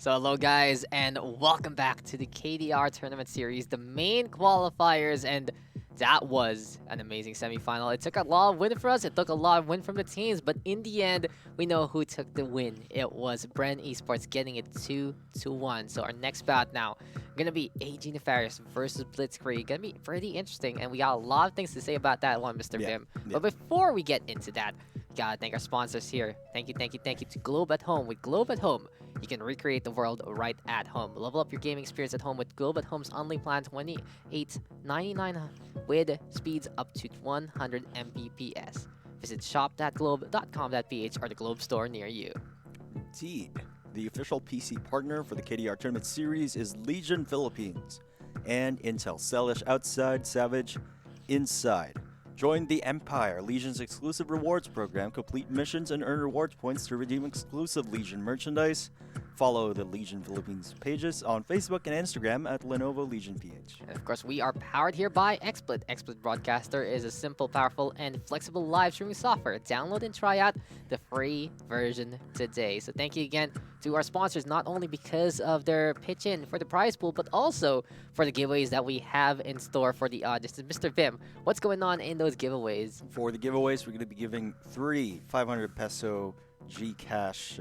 So hello guys, and welcome back to the KDR tournament series, the main qualifiers, and that was an amazing semifinal. It took a lot of win for us, it took a lot of win from the teams, but in the end, we know who took the win. It was Bren Esports getting it 2-1. So our next bout now, gonna be AG Nefarious versus Blitzkrieg. Gonna be pretty interesting, and we got a lot of things to say about that one, Mr. Vim. But before we get into that, gotta thank our sponsors here. Thank you to Globe at Home. With Globe at Home, you can recreate the world right at home. Level up your gaming experience at home with Globe at Home's Unlimited Plan 28.99 with speeds up to 100 Mbps. Visit shop.globe.com.ph or the Globe store near you. Indeed. The official PC partner for the KDR Tournament Series is Legion Philippines and Intel. Sellish outside, Savage inside. Join the Empire, Legion's exclusive rewards program. Complete missions and earn rewards points to redeem exclusive Legion merchandise. Follow the Legion Philippines pages on Facebook and Instagram at Lenovo Legion PH. And of course, we are powered here by XSplit. XSplit Broadcaster is a simple, powerful, and flexible live streaming software. Download and try out the free version today. So thank you again to our sponsors, not only because of their pitch in for the prize pool, but also for the giveaways that we have in store for the audience. Mr. Vim, what's going on in those giveaways? For the giveaways, we're going to be giving 3 500 peso Gcash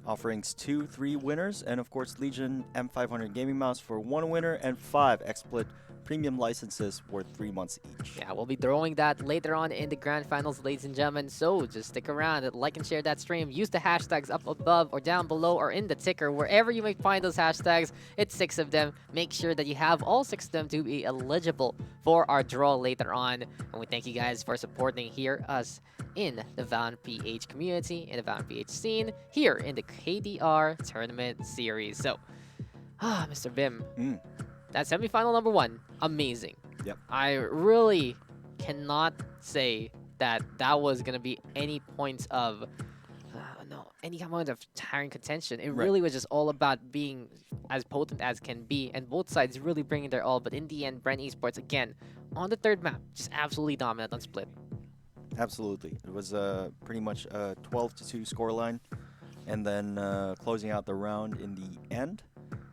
offerings to 3 winners, and of course Legion M500 gaming mouse for 1 winner, and 5 XSplit premium licenses worth 3 months each. Yeah, we'll be throwing that later on in the grand finals, ladies and gentlemen, so just stick around, like and share that stream. Use the hashtags up above or down below or in the ticker, wherever you may find those hashtags. It's 6 of them. Make sure that you have all 6 of them to be eligible for our draw later on. And we thank you guys for supporting us in the Valorant PH community, in the Valorant PH scene, here in the KDR tournament series. So, Mr. Vim, that semifinal number 1, amazing. Yep. I really cannot say that that was going to be any points of, any kind of tiring contention. It really was just all about being as potent as can be, and both sides really bringing their all. But in the end, Bren Esports, again, on the 3rd map, just absolutely dominant on Split. Absolutely. It was pretty much a 12-2 scoreline, and then closing out the round in the end.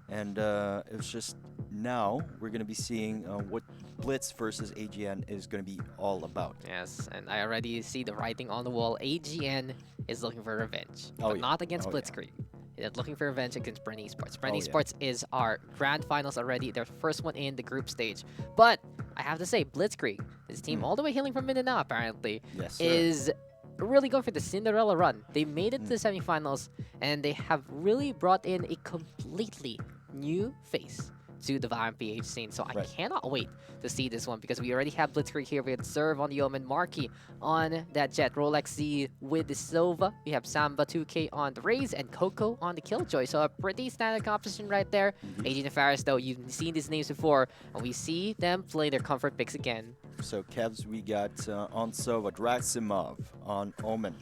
And it was just now we're going to be seeing what Blitz versus AGN is going to be all about. Yes, and I already see the writing on the wall. AGN is looking for revenge, but not against Blitzkrieg. They're looking for revenge against Bren Esports. Bren Esports is our grand finals already, their first one in the group stage. But I have to say, Blitzkrieg, this team all the way hailing from Mindanao apparently, is really going for the Cinderella run. They made it to the semifinals, and they have really brought in a completely new face to the Valorant PH scene. So I cannot wait to see this one, because we already have Blitzkrieg here. We have Serve on the Omen, Marky on that Jet, Rolex Z with the Silva. We have Samba 2K on the Raze, and Coco on the Killjoy. So a pretty standard composition right there. AG Nefarious, though, you've seen these names before, and we see them play their comfort picks again. So Kevs, we got on Sova, Draximov on Omen.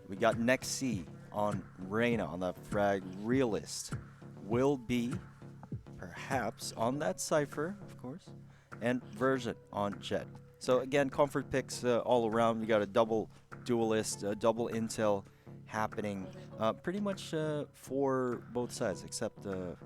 We got Nexi on Reyna on the Frag Realist. Will be perhaps on that Cypher, of course, and Version on Jet. So again, comfort picks all around. We got a double duelist, a double intel happening pretty much for both sides, except for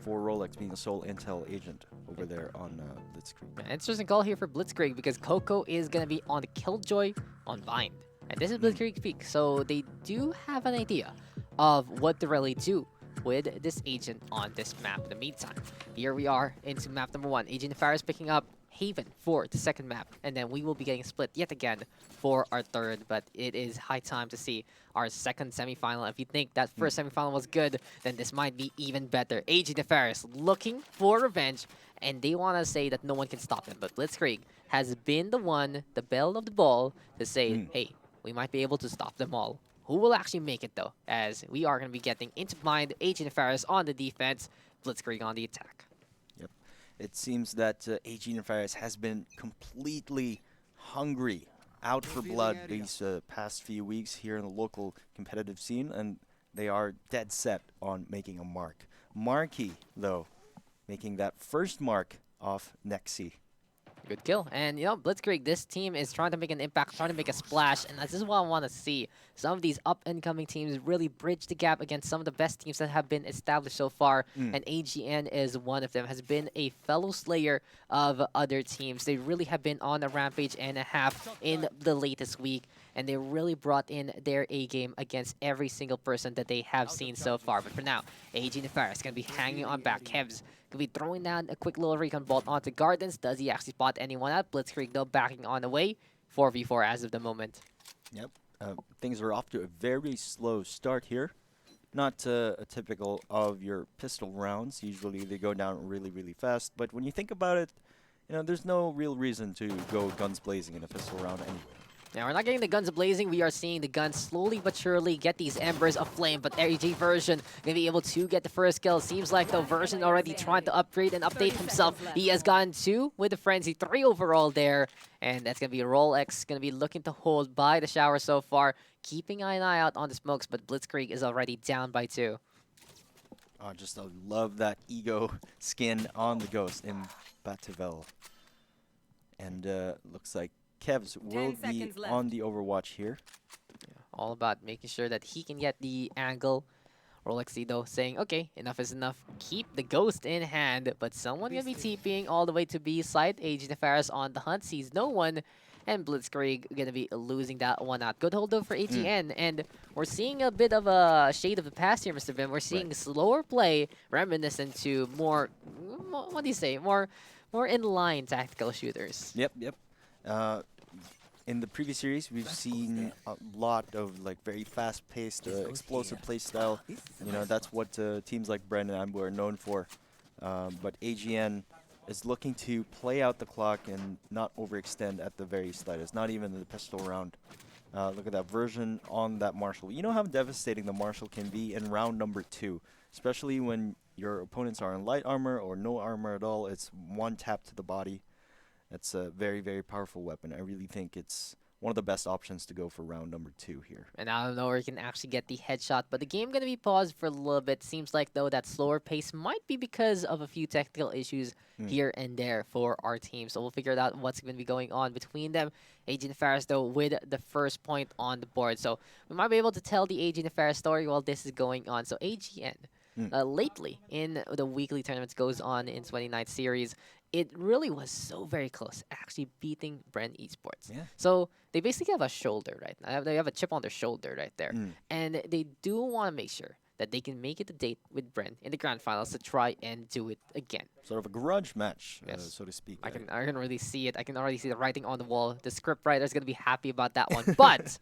Rolex being a sole intel agent over there on Blitzkrieg. Interesting call here for Blitzkrieg, because Coco is going to be on the Killjoy on Bind. And this is Blitzkrieg's peak, so they do have an idea of what to really do with this agent on this map. In the meantime, here we are into map number 1. AG Nefarious picking up Haven for the 2nd map, and then we will be getting split yet again for our 3rd. But it is high time to see our 2nd semifinal. If you think that first semifinal was good, then this might be even better. AG Nefarious looking for revenge, and they want to say that no one can stop them. But Blitzkrieg has been the one, the belle of the ball, to say, hey, we might be able to stop them all. Who will actually make it, though, as we are going to be getting into mind. AG Nefarious on the defense, Blitzkrieg on the attack. Yep. It seems that AG Nefarious has been completely hungry, out for blood these past few weeks here in the local competitive scene, and they are dead set on making a mark. Marky, though, making that first mark off Nexi. Good kill. And, Blitzkrieg, this team is trying to make an impact, trying to make a splash, and this is what I want to see. some of these up-and-coming teams really bridge the gap against some of the best teams that have been established so far, and AGN is one of them, has been a fellow slayer of other teams. They really have been on a rampage and a half in the latest week, and they really brought in their A-game against every single person that they have seen so far. But for now, AG Nefarious going to be hanging on back. Kev's going to be throwing down a quick little recon bolt onto Gardens. Does he actually spot anyone out? Blitzkrieg, though, backing on the way. 4v4 as of the moment. Yep. Things are off to a very slow start here. Not a typical of your pistol rounds. Usually they go down really, really fast. But when you think about it, there's no real reason to go guns blazing in a pistol round anyway. Now, we're not getting the guns blazing. We are seeing the guns slowly but surely get these embers aflame. But AG Version going to be able to get the first kill. Seems like the Version already trying to upgrade and update himself. He has gotten 2 with the Frenzy, 3 overall there. And that's going to be Rolex, going to be looking to hold by the shower so far. Keeping an eye out on the smokes, but Blitzkrieg is already down by 2. I love that ego skin on the Ghost in Bativel. And looks like Kevs will be on the Overwatch here. Yeah, all about making sure that he can get the angle. Rolexy, though, saying, okay, enough is enough. Keep the Ghost in hand. But someone going to be TPing all the way to B side. AG Nefarious on the hunt, sees no one. And Blitzkrieg going to be losing that one out. Good hold, though, for AGN. And we're seeing a bit of a shade of the past here, Mr. Vim. We're seeing slower play, reminiscent to more, what do you say, more in-line tactical shooters. Yep. In the previous series, we've seen a lot of very fast-paced, explosive play style. That's what teams like Brand and Ambu are known for. But AGN is looking to play out the clock and not overextend at the very slightest, not even in the pistol round. Look at that Version on that Marshall. You know how devastating the Marshall can be in round number 2, especially when your opponents are in light armor or no armor at all. It's one tap to the body. That's a very, very powerful weapon. I really think it's one of the best options to go for round number 2 here. And I don't know where he can actually get the headshot, but the game going to be paused for a little bit. Seems like, though, that slower pace might be because of a few technical issues here and there for our team. So we'll figure out what's going to be going on between them. AG Nefarious, though, with the first point on the board. So we might be able to tell the AG Nefarious story while this is going on. So AGN, lately in the weekly tournaments goes on in 29th series, it really was so very close, actually beating Bren Esports. Yeah. So they basically have a shoulder right now. They have a chip on their shoulder right there. And they do want to make sure that they can make it a date with Bren in the grand finals to try and do it again. Sort of a grudge match, Yes. so to speak. I can really see it. I can already see the writing on the wall. The script writer's going to be happy about that one. But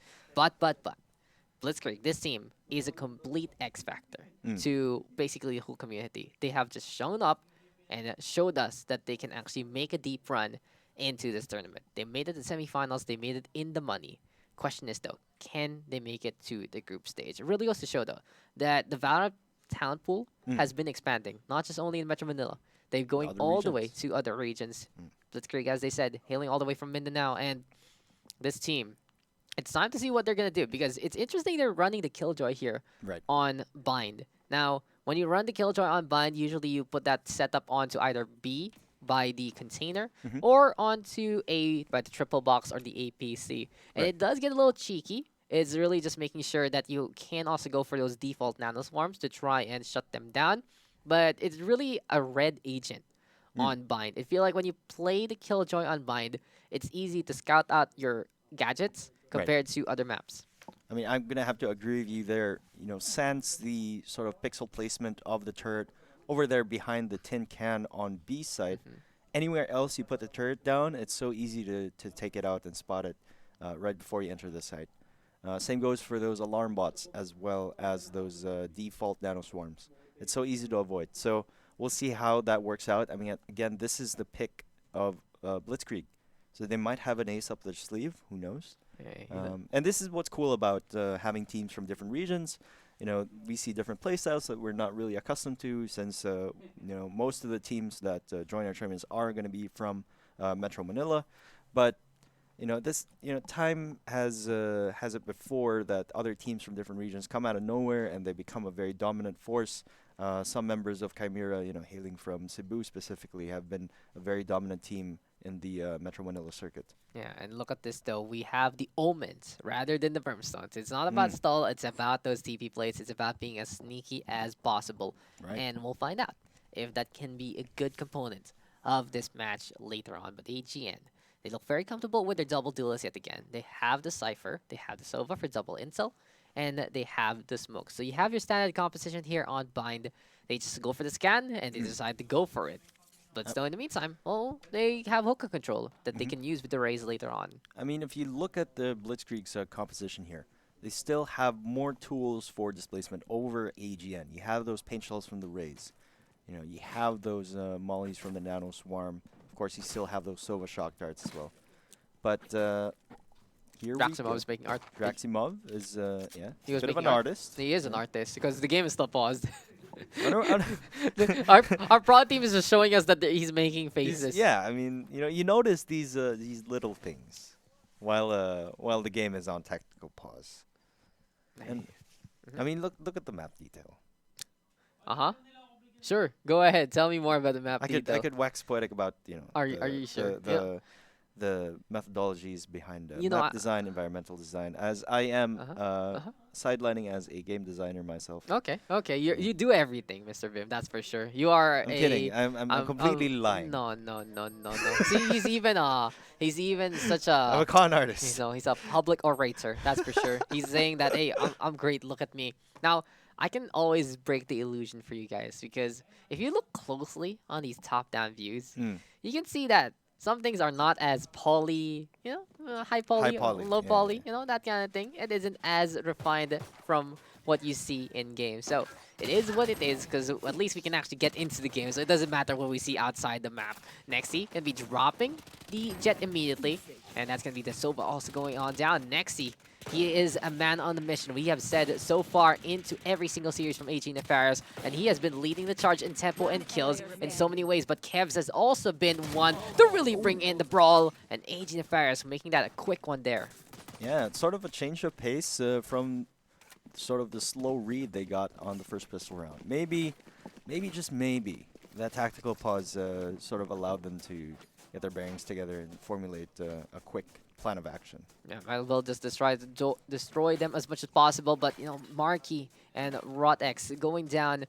Blitzkrieg, this team is a complete X factor to basically the whole community. They have just shown up and showed us that they can actually make a deep run into this tournament. They made it to semifinals. They made it in the money. Question is, though, can they make it to the group stage? It really goes to show, though, that the Valorant talent pool has been expanding, not just only in Metro Manila. They're going all the way to other regions. Blitzkrieg, as they said, hailing all the way from Mindanao. And this team, it's time to see what they're going to do, because it's interesting they're running the Killjoy here on Bind. Now, when you run the Killjoy on Bind, usually you put that setup onto either B by the container or onto A by the triple box or the APC. And it does get a little cheeky. It's really just making sure that you can also go for those default nanoswarms to try and shut them down. But it's really a red agent on Bind. I feel like when you play the Killjoy on Bind, it's easy to scout out your gadgets compared to other maps. I mean, I'm going to have to agree with you there. Sans the sort of pixel placement of the turret over there behind the tin can on B side, anywhere else you put the turret down, it's so easy to take it out and spot it right before you enter the site. Same goes for those alarm bots as well as those default nanoswarms. It's so easy to avoid. So we'll see how that works out. I mean, again, this is the pick of Blitzkrieg. So they might have an ace up their sleeve. Who knows? And this is what's cool about having teams from different regions. We see different playstyles that we're not really accustomed to, since most of the teams that join our tournaments are going to be from Metro Manila. But time has it before that other teams from different regions come out of nowhere and they become a very dominant force. Some members of Chimera, hailing from Cebu specifically, have been a very dominant team in the Metro Manila circuit. Yeah, and look at this though. We have the omens rather than the brimstones. It's not about stall, it's about those TP plates. It's about being as sneaky as possible. Right. And we'll find out if that can be a good component of this match later on. But AGN, they look very comfortable with their double duelist yet again. They have the Cypher, they have the Sova for double intel, and they have the smoke. So you have your standard composition here on Bind. They just go for the scan and they decide to go for it. But still, in the meantime, well, they have hookah control that they can use with the Rays later on. I mean, if you look at the Blitzkrieg's composition here, they still have more tools for displacement over AGN. You have those paint shells from the Rays. You know, you have those mollies from the Nano Swarm. Of course, you still have those Sova shock darts as well. But here Draximov is making art. Draximov is, yeah, He was a bit of an making artist. He is an artist because the game is still paused. I our prod team is just showing us that he's making faces. Yeah, I mean, you know, you notice these little things while the game is on technical pause. And I mean, look at the map detail. Sure, go ahead. Tell me more about the map detail. I could wax poetic about, you know. Are you sure? The methodologies behind You know, map design, environmental design, as I am sidelining as a game designer myself. Okay, you do everything, Mr. Vim. That's for sure. You are I'm kidding. I'm completely lying. No. See, he's even such a. I'm a con artist. You know, he's a public orator. That's for sure. He's saying that, hey, I'm great. Look at me. Now, I can always break the illusion for you guys because if you look closely on these top-down views, you can see that some things are not as poly, you know, high poly, low poly, you know, that kind of thing. It isn't as refined from what you see in game. So it is what it is because at least we can actually get into the game. So it doesn't matter what we see outside the map. Nexi can be dropping the jet immediately. And that's going to be the Sova also going on down. Nexi, he is a man on the mission. We have said so far into every single series from AG Nefarious, and he has been leading the charge in tempo and kills in so many ways. But Kevs has also been one to really bring in the brawl, and AG Nefarious making that a quick one there. Yeah, it's sort of a change of pace from sort of the slow read they got on the first pistol round. Maybe just maybe, that tactical pause sort of allowed them to get their bearings together and formulate a quick plan of action. Yeah, I will just destroy them as much as possible, but you know, Marky and Rotex going down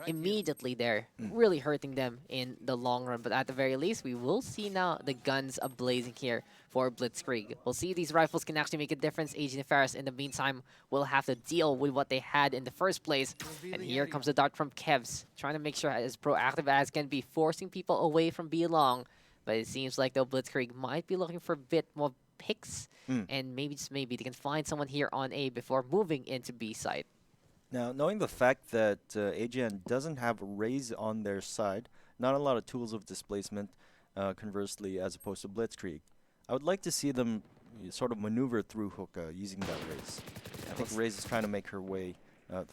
immediately there, really hurting them in the long run. But at the very least, we will see now the guns ablazing here for Blitzkrieg. We'll see these rifles can actually make a difference. AG Nefarious, in the meantime, will have to deal with what they had in the first place. And here comes the dart from Kevs, trying to make sure as proactive as can be, forcing people away from B long. But it seems like though Blitzkrieg might be looking for a bit more picks, and maybe just maybe they can find someone here on A before moving into B side. Now, knowing the fact that AGN doesn't have a raise on their side, not a lot of tools of displacement, conversely, as opposed to Blitzkrieg, I would like to see them sort of maneuver through hookah using that raise. I think Raze is trying to make her way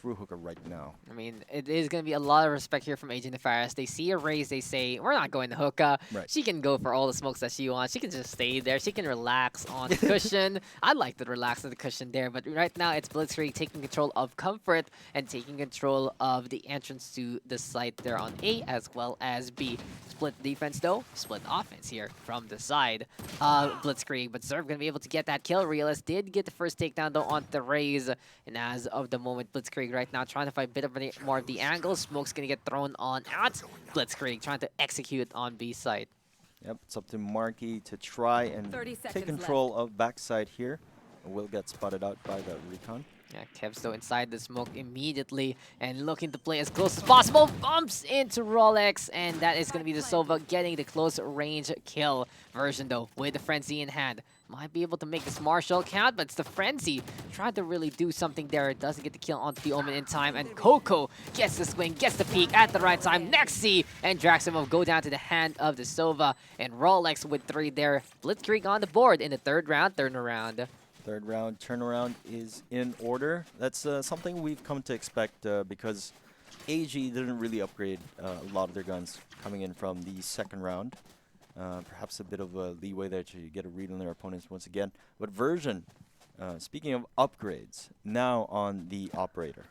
through hookah right now. I mean, it is going to be a lot of respect here from Agent Nefarious. They see a Raze, they say, we're not going to hookah. Right. She can go for all the smokes that she wants. She can just stay there. She can relax on the cushion. I like to relax on the cushion there, but right now it's Blitzkrieg taking control of Comfort and taking control of the entrance to the site there on A as well as B. Split defense though, split offense here from the side of Blitzkrieg, but Zerv going to be able to get that kill. Realist did get the first takedown though on the Raze, and as of the moment, Blitzkrieg right now trying to find a bit of more of the angle. Smoke's going to get thrown on out. Blitzkrieg trying to execute on B side. Yep, it's up to Marky to try and take control of backside here. Will get spotted out by the recon. Yeah, Kev's though inside the smoke immediately and looking to play as close as possible. Bumps into Rolex, and that is going to be the Sova getting the close range kill version though with the Frenzy in hand. Might be able to make this Marshall count, but it's the Frenzy trying to really do something there. It doesn't get the kill onto the Omen in time, and Coco gets the swing, gets the peek at the right time. Nexi and Draximov go down to the hand of the Sova, and Rolex with 3 there. Blitzkrieg on the board in the third round, turnaround. Third round turnaround is in order. That's something we've come to expect because AG didn't really upgrade a lot of their guns coming in from the second round. Perhaps a bit of a leeway there to get a read on their opponents once again. But Version, speaking of upgrades, now on the Operator.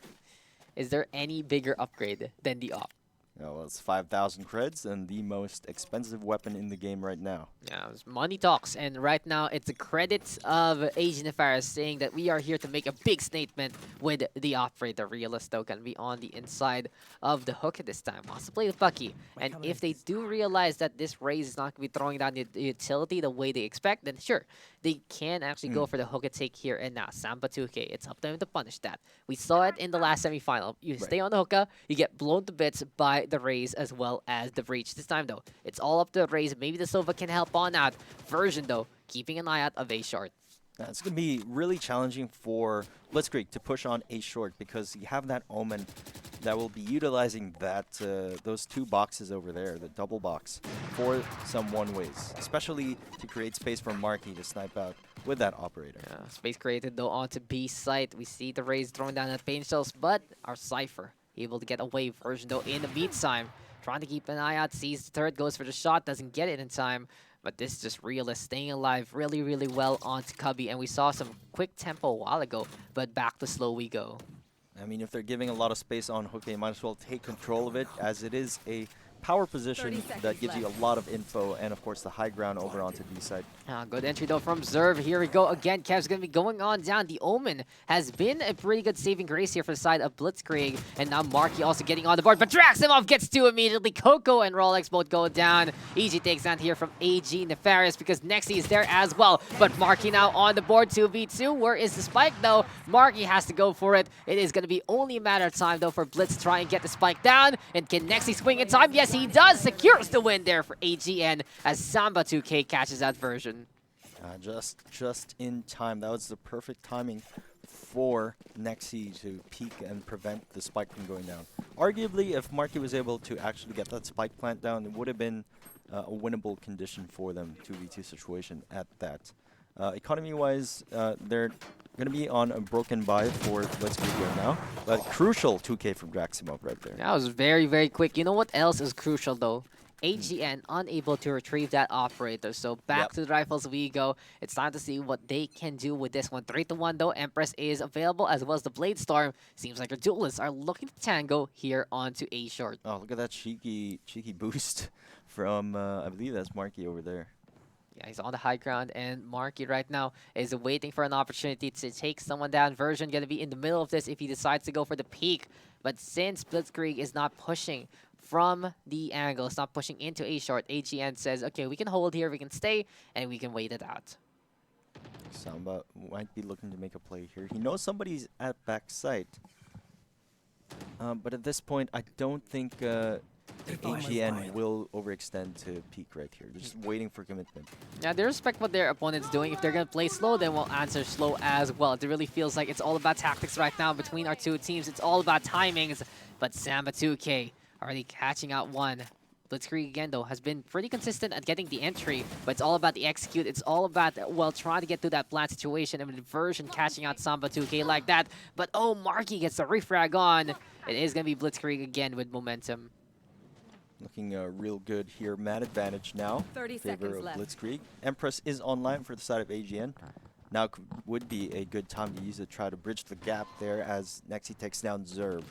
Is there any bigger upgrade than the Op? Well, it's 5,000 creds and the most expensive weapon in the game right now. Yeah, money talks, and right now it's the credits of AG Nefarious saying that we are here to make a big statement with the operator. Realist though can be on the inside of the hook at this time. Wants to play with Bucky, and if they do realize that this raise is not going to be throwing down the utility the way they expect, then sure, they can actually go for the hook and take here and now. Samba 2K, it's up to them to punish that. We saw it in the last semifinal. You stay on the hookah, you get blown to bits by the raise as well as the breach. This time though, it's all up to the raise. Maybe the Sova can help on out. Version though, keeping an eye out of A short. It's going to be really challenging for Blitzkrieg to push on A short because you have that Omen that will be utilizing that those two boxes over there, the double box, for some one-ways, especially to create space for Marky to snipe out with that operator. Yeah, space created though onto B site. We see the raise throwing down at pain shells, but our Cypher able to get away. Version though in the meantime, trying to keep an eye out, sees the third, goes for the shot, doesn't get it in time. But this is just Realist staying alive really, really well onto Cubby. And we saw some quick tempo a while ago, but back to slow we go. I mean, if they're giving a lot of space on hook, they might as well take control of it, as it is a power position that gives you a lot of info, and of course the high ground over onto B side. Good entry though from Zerv. Here we go again. Kev's going to be going on down. The Omen has been a pretty good saving grace here for the side of Blitzkrieg. And now Marky also getting on the board, but Draximov gets two immediately. Coco and Rolex both go down. Easy takes down here from AG Nefarious because Nexi is there as well. But Marky now on the board, 2v2. Where is the spike though? Marky has to go for it. It is going to be only a matter of time though for Blitz to try and get the spike down. And can Nexi swing in time? Yes, he does. Secures the win there for AGN as Samba 2K catches that version. Just in time. That was the perfect timing for Nexi to peek and prevent the spike from going down. Arguably, if Marky was able to actually get that spike plant down, it would have been a winnable condition for them, 2v2 situation at that. Economy-wise, they're going to be on a broken buy for Blitzkrieg right now, but crucial 2K from Draximov right there. That was very, very quick. You know what else is crucial though? AGN unable to retrieve that operator. So back to the rifles we go. It's time to see what they can do with this one. 3-1 though. Empress is available as well as the Blade Storm. Seems like our duelists are looking to tango here onto A short. Oh, look at that cheeky boost from I believe that's Marky over there. Yeah, he's on the high ground, and Marky right now is waiting for an opportunity to take someone down. Version gonna be in the middle of this if he decides to go for the peak. But since Blitzkrieg is not pushing from the angle, it's not pushing into A short, AGN says, okay, we can hold here, we can stay, and we can wait it out. Samba might be looking to make a play here. He knows somebody's at backside. But at this point, I don't think AGN will overextend to peak right here. They're just waiting for commitment. Yeah, they respect what their opponent's doing. If they're going to play slow, then we'll answer slow as well. It really feels like it's all about tactics right now between our two teams. It's all about timings. But Samba 2K already catching out one. Blitzkrieg again, though, has been pretty consistent at getting the entry, but it's all about the execute. It's all about, well, trying to get through that plant situation and Version catching out Samba 2K like that. But, oh, Marky gets the refrag on. It is going to be Blitzkrieg again with momentum. Looking real good here. Man advantage now in favor of Blitzkrieg. Empress is online for the side of AGN. Now would be a good time to use it, try to bridge the gap there as Nexi takes down Zerv.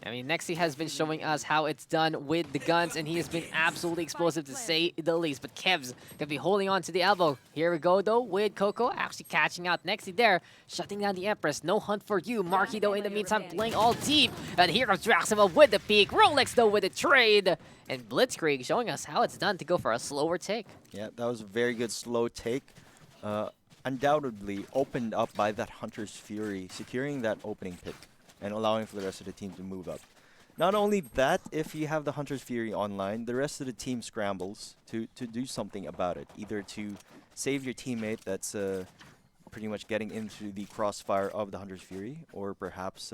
I mean, Nexi has been showing us how it's done with the guns, and he has been absolutely explosive to say the least. But Kev's gonna be holding on to the elbow. Here we go, though, with Coco actually catching out Nexi there, shutting down the Empress. No hunt for you. Marky, though, in the meantime, playing all deep. And here comes Draximov with the peak. Rolex, though, with the trade. And Blitzkrieg showing us how it's done to go for a slower take. Yeah, that was a very good slow take. Undoubtedly opened up by that Hunter's Fury, securing that opening pick and allowing for the rest of the team to move up. Not only that, if you have the Hunter's Fury online, the rest of the team scrambles to do something about it, either to save your teammate that's pretty much getting into the crossfire of the Hunter's Fury, or perhaps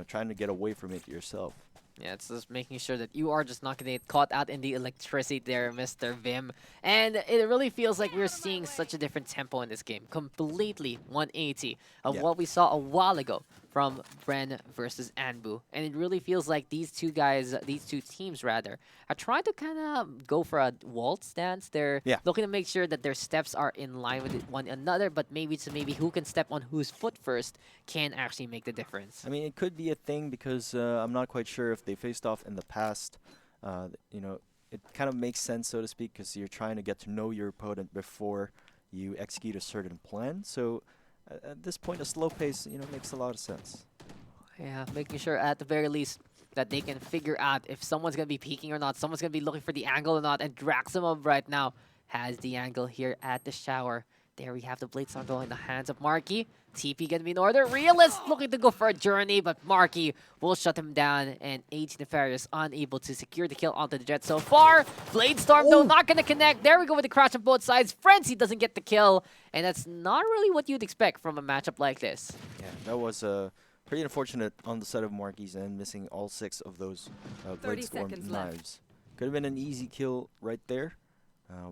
trying to get away from it yourself. Yeah, it's just making sure that you are just not going to get caught out in the electricity there, Mr. Vim. And it really feels like we're seeing such a different tempo in this game. Completely 180 of what we saw a while ago from Bren versus Anbu. And it really feels like these two teams rather, are trying to kind of go for a waltz dance. They're looking to make sure that their steps are in line with one another, but maybe who can step on whose foot first can actually make the difference. I mean, it could be a thing because I'm not quite sure if they faced off in the past. You know, it kind of makes sense, so to speak, because you're trying to get to know your opponent before you execute a certain plan. So at this point, a slow pace, you know, makes a lot of sense. Yeah, making sure at the very least that they can figure out if someone's going to be peeking or not, someone's going to be looking for the angle or not, and Draximov right now has the angle here at the shower. There we have the Blade Storm going in the hands of Marky. TP going to be in order. Realist looking to go for a journey, but Marky will shut him down, and Nefarious unable to secure the kill onto the Jet so far. Blade Storm, though, not going to connect. There we go with the crash on both sides. Frenzy doesn't get the kill, and that's not really what you'd expect from a matchup like this. Yeah, that was pretty unfortunate on the side of Marky's and missing all 6 of those Blade Storm knives. Could have been an easy kill right there.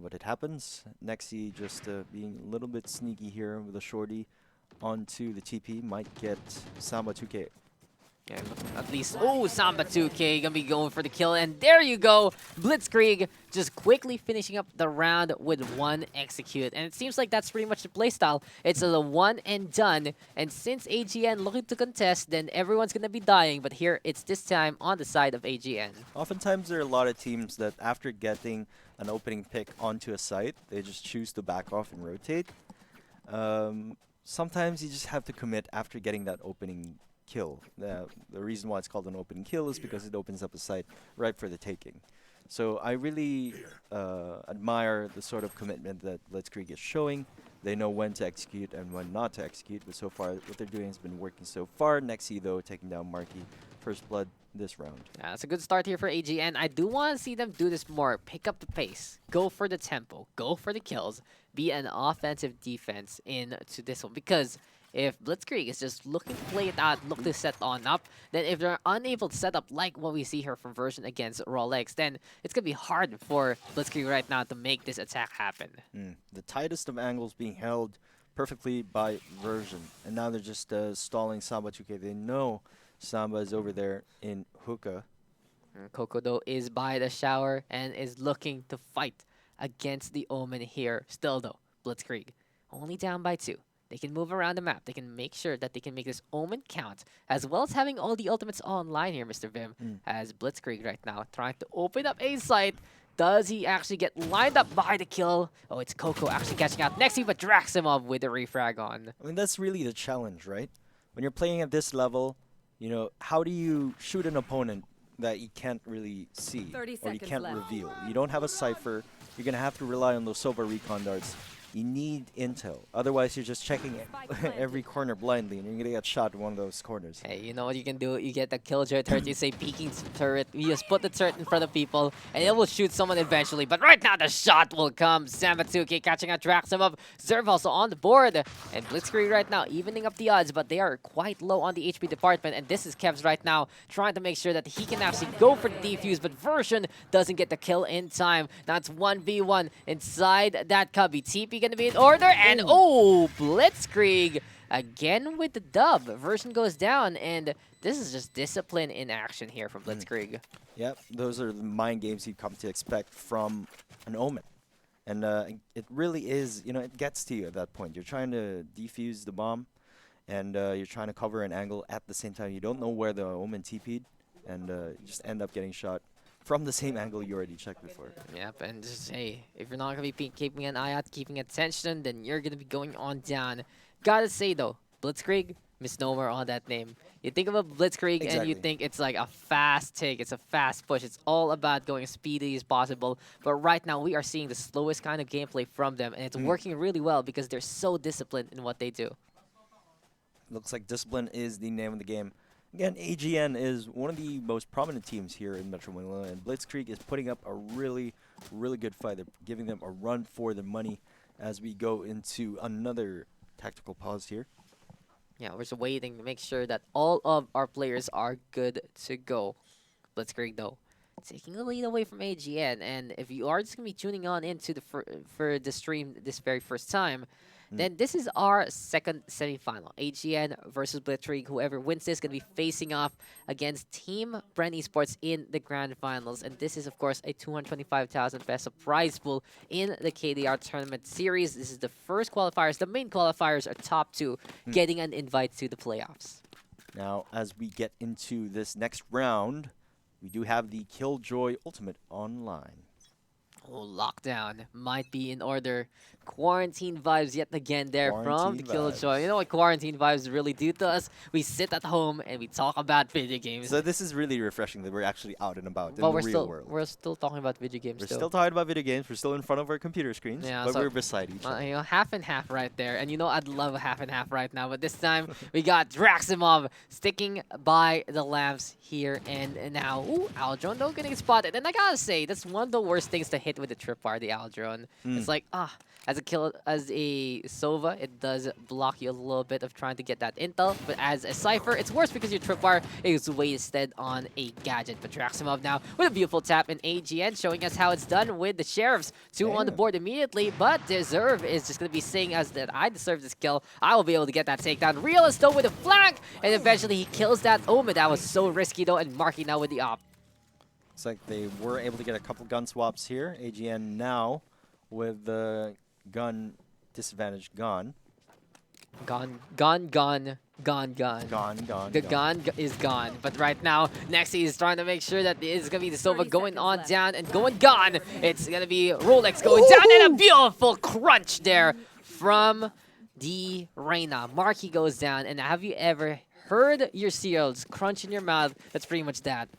But it happens. Nexi just being a little bit sneaky here with a shorty onto the TP. Might get Samba 2K. Yeah, at least, oh, Samba 2K gonna be going for the kill, and there you go. Blitzkrieg just quickly finishing up the round with 1 execute, and it seems like that's pretty much the playstyle. It's a one and done, and since AGN looking to contest, then everyone's gonna be dying, but here it's this time on the side of AGN. Oftentimes there are a lot of teams that after getting an opening pick onto a site, they just choose to back off and rotate. Sometimes you just have to commit after getting that opening kill. The reason why it's called an open kill is because it opens up a site right for the taking. So I really admire the sort of commitment that Blitzkrieg is showing. They know when to execute and when not to execute, but so far what they're doing has been working so far. Nexi, though, taking down Marky. First blood this round. Yeah, it's a good start here for AGN. I do want to see them do this more. Pick up the pace. Go for the tempo. Go for the kills. Be an offensive defense into this one, because if Blitzkrieg is just looking to play it out, look to set on up, then if they're unable to set up like what we see here from Version against Rolex, then it's going to be hard for Blitzkrieg right now to make this attack happen. The tightest of angles being held perfectly by Version. And now they're just stalling Samba 2K. They know Samba is over there in hookah. Coco, though, is by the shower and is looking to fight against the Omen here. Still, though, Blitzkrieg only down by 2. They can move around the map. They can make sure that they can make this Omen count, as well as having all the ultimates online here, Mr. Vim, as Blitzkrieg right now trying to open up a site. Does he actually get lined up by the kill? Oh, it's Coco actually catching out next to him, but Draximov with the refrag on. I mean, that's really the challenge, right? When you're playing at this level, you know, how do you shoot an opponent that you can't really see or you can't reveal? You don't have a cipher. You're going to have to rely on those Sova recon darts. You need intel. Otherwise, you're just checking every corner blindly, and you're going to get shot in one of those corners. Hey, you know what you can do? You get the killjoy turret, you say peeking turret, you just put the turret in front of people, and it will shoot someone eventually. But right now, the shot will come. Samatsuki catching out Draximov. Zerv also on the board. And Blitzkrieg right now evening up the odds, but they are quite low on the HP department. And this is Kev's right now trying to make sure that he can actually go for the defuse, but Version doesn't get the kill in time. Now it's 1v1 inside that cubby. TP going to be in order, and oh, Blitzkrieg again with the dub. Version goes down, and this is just discipline in action here from Blitzkrieg. Yep, those are the mind games you've come to expect from an Omen. And it really is, you know, it gets to you at that point. You're trying to defuse the bomb, and you're trying to cover an angle at the same time. You don't know where the Omen TP'd, and you just end up getting shot from the same angle you already checked before. Yep, and just, hey, if you're not going to be keeping an eye out, keeping attention, then you're going to be going on down. Gotta say, though, Blitzkrieg, misnomer on that name. You think of a Blitzkrieg and you think it's like a fast take, it's a fast push. It's all about going as speedy as possible. But right now, we are seeing the slowest kind of gameplay from them, and it's working really well because they're so disciplined in what they do. Looks like discipline is the name of the game. Again, AGN is one of the most prominent teams here in Metro Manila, and Blitzkrieg is putting up a really, really good fight. They're giving them a run for their money as we go into another tactical pause here. Yeah, we're just waiting to make sure that all of our players are good to go. Blitzkrieg, though, taking the lead away from AGN, and if you are just going to be tuning on into the for the stream this very first time, then this is our second semifinal. AGN versus Blitzkrieg. Whoever wins this is going to be facing off against Team Bren Esports in the grand finals. And this is, of course, a 225,000 peso prize pool in the KDR tournament series. This is the first qualifiers. The main qualifiers are top 2, getting an invite to the playoffs. Now, as we get into this next round, We do have the Killjoy Ultimate online. Oh, lockdown might be in order. Quarantine vibes yet again there from the Killjoy. You know what quarantine vibes really do to us? We sit at home and we talk about video games. So this is really refreshing that we're actually out and about in But the real world. We're still talking about video games. We're still talking about video games. We're still in front of our computer screens, yeah, but so, we're beside each other. You know, half and half right there. And you know, I'd love a half and half right now. But this time, we got Draximov sticking by the lamps here and now. Ooh, Aldron though getting spotted. And I gotta say, that's one of the worst things to hit with the tripwire, the Aldron. It's like, as a Sova, it does block you a little bit of trying to get that intel. But as a Cypher, it's worse because your tripwire is wasted on a gadget. But Draximov now with a beautiful tap in AGN, showing us how it's done with the Sheriffs. 2 on the board immediately, but Deserve is just going to be saying us that I deserve this kill. I will be able to get that takedown. Realist though with a flank, and eventually he kills that Omen. That was so risky though, and Marky now with the op. Looks like they were able to get a couple gun swaps here. AGN now with the gun disadvantage gone. Gone. Gone. The gun is gone. But right now, Nexi is trying to make sure that it's going to be the Sova going on down and going gone. It's going to be Rolex going down, and a beautiful crunch there from the Reyna. Marky goes down, and have you ever heard your cereals crunch in your mouth? That's pretty much that.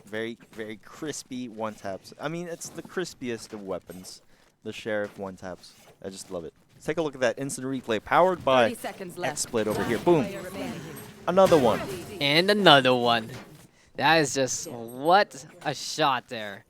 Very, very crispy one-taps. I mean, it's the crispiest of weapons. The Sheriff one-taps. I just love it. Let's take a look at that instant replay powered by XSplit over here. Boom. Another one. And another one. That is just what a shot there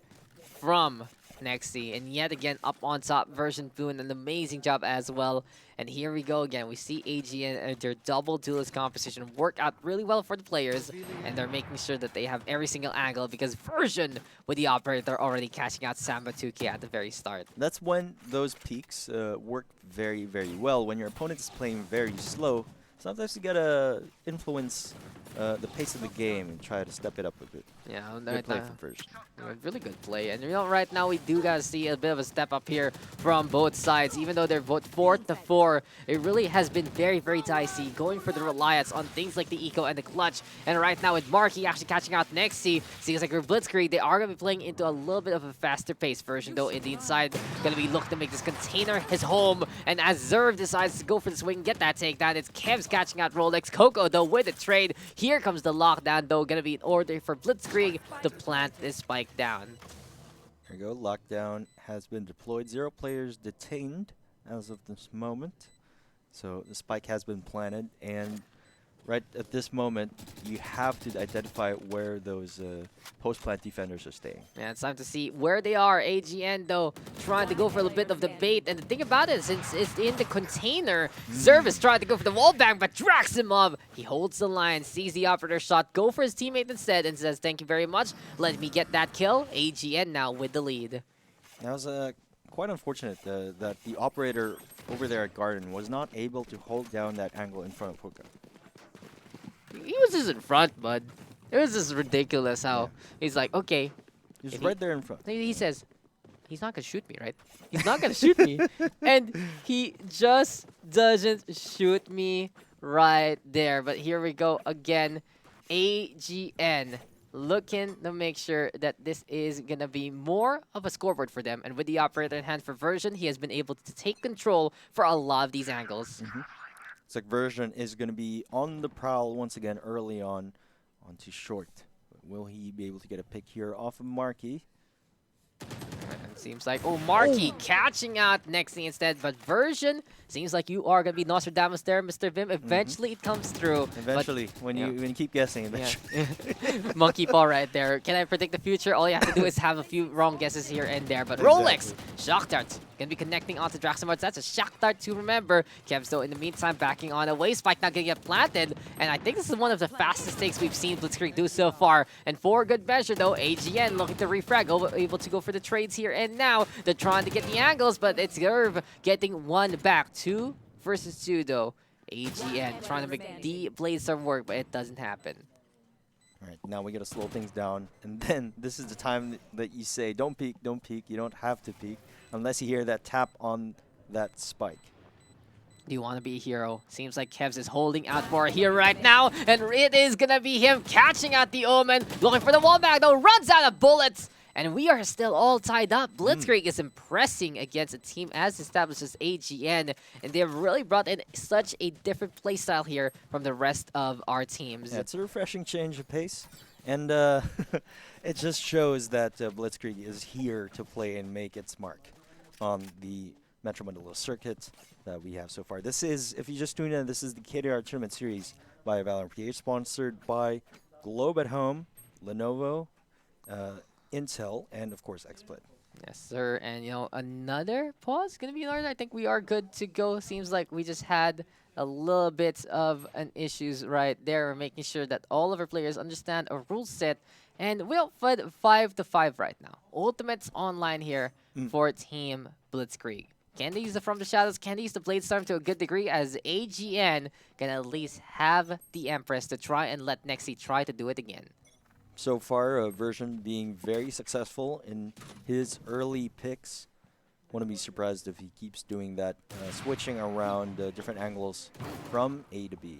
from Nexi. And yet again, up on top, Version doing an amazing job as well. And here we go again. We see AGN and their double duelist composition work out really well for the players. And they're making sure that they have every single angle because Version with the operator already catching out Samba 2K at the very start. That's when those peaks work very, very well. When your opponent is playing very slow, sometimes you gotta influence the pace of the game and try to step it up a bit. Yeah, good play from Version. Really good play. And you know, right now we do gotta see a bit of a step up here from both sides. Even though they're both 4-4, it really has been very, very dicey, going for the reliance on things like the eco and the clutch. And right now with Marky actually catching out Nexi, seems like with Blitzkrieg, they are gonna be playing into a little bit of a faster pace. Version though in the inside gonna be looking to make this container his home. And as Zerv decides to go for the swing and get that takedown, it's Kev's catching out Rolex. Coco though with the trade. Here comes the lockdown though, gonna be in order for Blitzkrieg to plant this spike down. There you go, lockdown has been deployed. 0 players detained as of this moment. So the spike has been planted, and right at this moment, you have to identify where those post-plant defenders are staying. Yeah, it's time to see where they are. AGN, though, trying to go for a little bit of the bait. And the thing about it, since it's in the container, Service tried to go for the wall bang, but Draximov, he holds the line, sees the operator shot, go for his teammate instead, and says, thank you very much. Let me get that kill. AGN now with the lead. That was quite unfortunate that the operator over there at Garden was not able to hold down that angle in front of Hookah. He was just in front, bud. It was just ridiculous how he's like, okay. He's right there in front. He says, he's not going to shoot me, right? He's not going to shoot me. And he just doesn't shoot me right there. But here we go again. AGN looking to make sure that this is going to be more of a scoreboard for them. And with the operator in hand for Version, he has been able to take control for a lot of these angles. It's like Version is going to be on the prowl once again early on onto short. But will he be able to get a pick here off of Marky? It seems like, Marky catching out Nexi instead, but Version seems like you are going to be Nostradamus there, Mr. Vim. Eventually it comes through. Eventually, when you keep guessing. Eventually. Monkey paw right there. Can I predict the future? All you have to do is have a few wrong guesses here and there. But Rolex, Shock Dart, going to be connecting onto Draximov. That's a Shock Dart to remember. Kev's though in the meantime backing on away. Spike not going to get planted. And I think this is one of the fastest takes we've seen Blitzkrieg do so far. And for good measure though, AGN looking to refrag, able to go for the trades here and now. They're trying to get the angles, but it's Gerv getting one back. 2 versus 2 though. AGN trying to make the Blazestorm work, but it doesn't happen. All right, now we got to slow things down. And then this is the time that you say, don't peek, don't peek. You don't have to peek unless you hear that tap on that spike. Do you want to be a hero? Seems like Kevs is holding out for a hero right now, and it is gonna be him catching out the Omen, looking for the wall back though, runs out of bullets, and we are still all tied up. Blitzkrieg is impressing against a team as established as AGN, and they've really brought in such a different playstyle here from the rest of our teams. Yeah, it's a refreshing change of pace, and it just shows that Blitzkrieg is here to play and make its mark on the Metro Manila circuit that we have so far. This is, if you just tuned in, this is the KDR Tournament Series by Valorant PH, sponsored by Globe at Home, Lenovo, Intel, and of course XSplit. Yes, sir. And you know, another pause gonna be in order. I think we are good to go. Seems like we just had a little bit of an issues right there. We're making sure that all of our players understand a rule set, and we'll fight 5-5 right now. Ultimates online here for Team Blitzkrieg. Can they use the From the Shadows? Can they use the Blade Storm to a good degree, as AGN can at least have the Empress to try and let Nexi try to do it again? So far, Version being very successful in his early picks. Wouldn't be surprised if he keeps doing that, switching around different angles from A to B.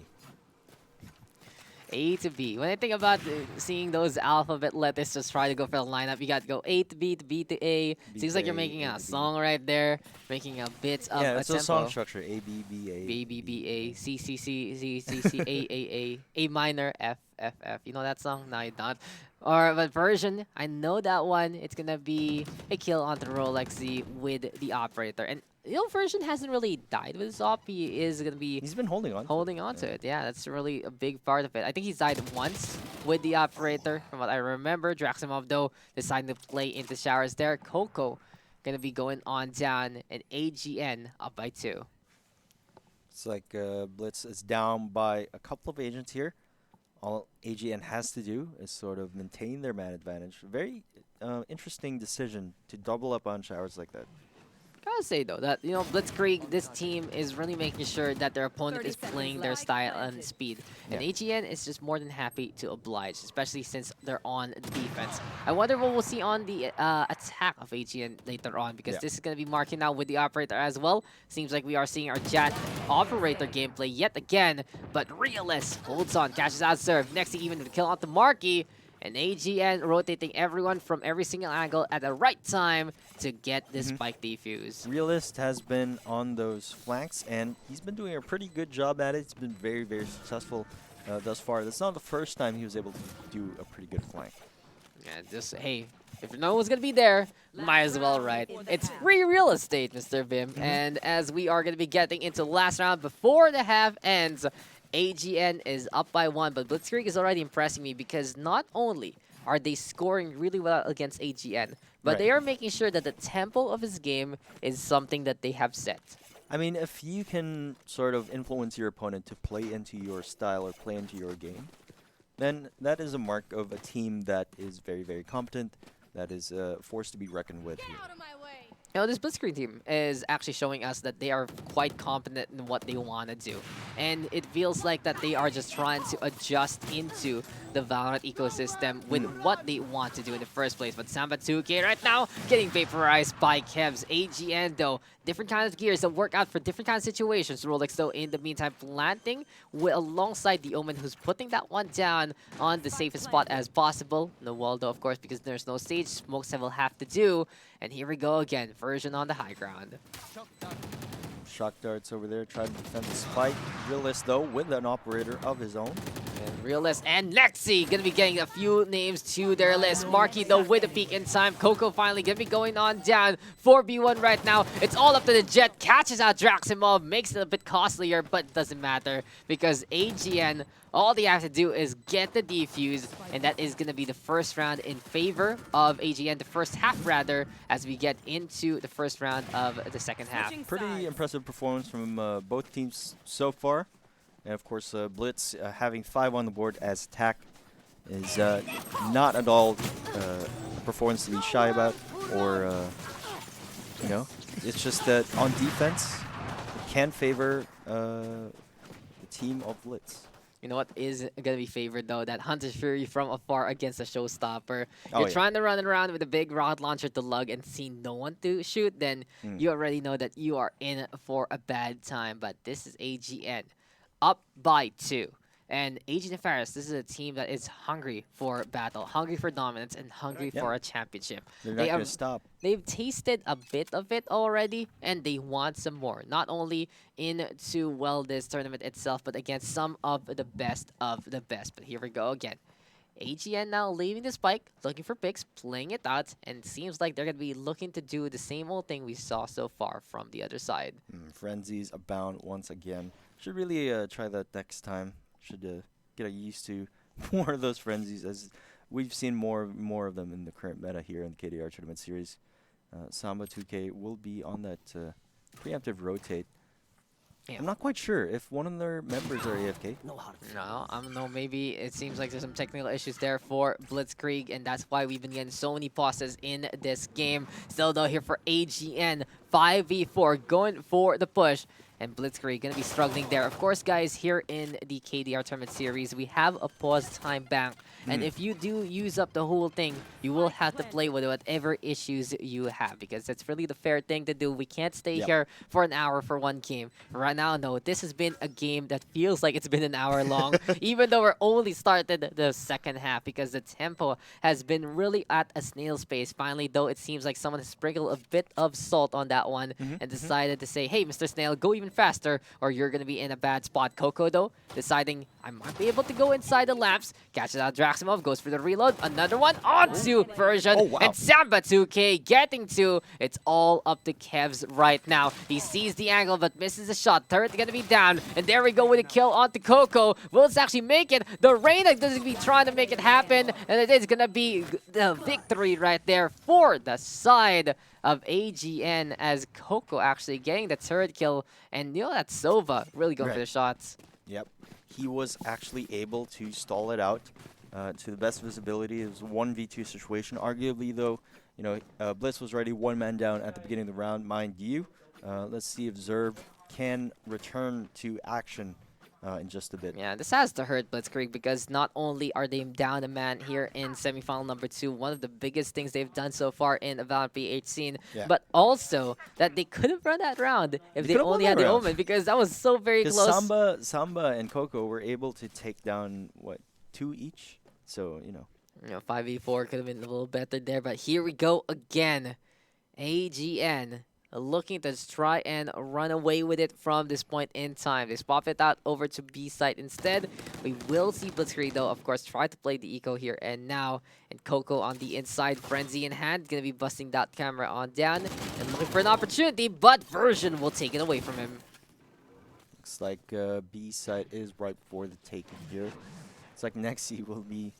A to B. When I think about seeing those alphabet letters just try to go for the lineup, you got to go A to B to B to A. Seems like you're making a song right there, making a bit of yeah, a it's tempo. a song structure. A, B, B, A. B, B, B, A, C, C, C, C, C, C, A minor, F, F, F. You know that song? No, you don't. Or, but Version, I know that one. It's going to be a kill on the Rolex Z with the operator. And you know, Version hasn't really died with his op. He is going to be... He's been holding on to it. Yeah, that's really a big part of it. I think he's died once with the operator, from what I remember. Draximov, though, decided to play into showers there. Coco going to be going on down, and AGN up by 2. It's like Blitz is down by a couple of agents here. All AGN has to do is sort of maintain their man advantage. Very interesting decision to double up on showers like that. Gotta say though that, you know, Blitzkrieg, this team is really making sure that their opponent is playing their style and speed. And AGN is just more than happy to oblige, especially since they're on defense. I wonder what we'll see on the attack of AGN later on, because this is going to be marking out with the operator as well. Seems like we are seeing our Jet operator gameplay yet again, but Realist holds on, catches out serve. Next, even to kill out the Marky. And AGN rotating everyone from every single angle at the right time to get this spike defuse. Realist has been on those flanks, and he's been doing a pretty good job at it. He's been very, very successful thus far. That's not the first time he was able to do a pretty good flank. Yeah, just, hey, if no one's going to be there, might as well, right? It's free real estate, Mr. Vim. And as we are going to be getting into the last round before the half ends, AGN is up by 1, but Blitzkrieg is already impressing me because not only are they scoring really well against AGN, but they are making sure that the tempo of his game is something that they have set. I mean, if you can sort of influence your opponent to play into your style or play into your game, then that is a mark of a team that is very, very competent, that is a force to be reckoned with here. You know, this Blitzkrieg team is actually showing us that they are quite competent in what they want to do. And it feels like that they are just trying to adjust into the Valorant ecosystem with what they want to do in the first place. But Samba 2K right now getting vaporized by Kevs. AGN, though, different kinds of gears that work out for different kinds of situations. Rolex, though, in the meantime, planting alongside the Omen, who's putting that one down on the safest spot as possible. No wall, though, of course, because there's no stage. Smokes will have to do. And here we go again. Version on the high ground. Shock darts over there, trying to defend the spike. Realist, though, with an operator of his own. And Realist and Nexi gonna be getting a few names to their list. Marky, though, with a peek in time. Coco finally gonna be going on down. 4v1 right now. It's all up to the Jet. Catches out Draximov. Makes it a bit costlier, but it doesn't matter because AGN, all they have to do is get the defuse, and that is going to be the first round in favor of AGN, the first half rather, as we get into the first round of the second half. Pretty impressive performance from both teams so far. And of course, Blitz having 5 on the board as attack is not at all a performance to be shy about, or, you know, it's just that on defense, it can favor the team of Blitz. You know what is gonna be favored though? That Hunter's Fury from afar against a Showstopper. Oh, You're yeah. trying to run around with a big rocket launcher to lug and see no one to shoot, then you already know that you are in for a bad time. But this is AGN up by 2. And AG Nefarious, this is a team that is hungry for battle, hungry for dominance, and hungry for a championship. They're not going to stop. They've tasted a bit of it already, and they want some more. Not only into, well, this tournament itself, but against some of the best of the best. But here we go again. AGN now leaving the spike, looking for picks, playing it out, and it seems like they're going to be looking to do the same old thing we saw so far from the other side. Frenzies abound once again. Should really try that next time. Should get used to more of those frenzies, as we've seen more of them in the current meta here in the KDR Tournament Series. Samba 2K will be on that preemptive rotate. Yeah. I'm not quite sure if one of their members are AFK. No, I don't know. Maybe it seems like there's some technical issues there for Blitzkrieg, and that's why we've been getting so many pauses in this game. Still, though, here for AGN, 5v4, going for the push. And Blitzkrieg going to be struggling there. Of course, guys, here in the KDR Tournament Series, we have a pause time bank. And if you do use up the whole thing, you will have to play with whatever issues you have, because that's really the fair thing to do. We can't stay here for an hour for one game. Right now, no, this has been a game that feels like it's been an hour long, even though we're only started the second half, because the tempo has been really at a snail's pace. Finally, though, it seems like someone has sprinkled a bit of salt on that one and decided to say, hey, Mr. Snail, go even faster or you're going to be in a bad spot. Coco, though, deciding I might be able to go inside the lamps. Catches out Draximov, goes for the reload. Another one onto Version. And Samba 2K getting to. It's all up to Kevs right now. He sees the angle but misses the shot. Turret going to be down. And there we go with a kill onto Coco. Will it actually make it? The Reyna doesn't be trying to make it happen. And it is going to be the victory right there for the side of AGN, as Coco actually getting the turret kill, and you know that Sova really going for the shots. Yep, he was actually able to stall it out to the best visibility. It was a 1v2 situation. Arguably, though, you know, Blitz was already one man down at the beginning of the round, mind you. Let's see if Zerv can return to action in just a bit. Yeah, this has to hurt Blitzkrieg, because not only are they down a man here in semifinal number 2, one of the biggest things they've done so far in the Valorant VPH scene, but also that they could have run that round if they only had the Omen, because that was so very close. Samba and Coco were able to take down, what, 2 each? So, you know. 5v4 could have been a little better there, but here we go again. AGN looking to try and run away with it from this point in time. They swap it out over to B site instead. We will see Blitzkrieg, though, of course, try to play the eco here and now. And Coco on the inside, Frenzy in hand, gonna be busting that camera on down and looking for an opportunity, but Version will take it away from him. Looks like B site is right for the taking here. It's like Nexi will be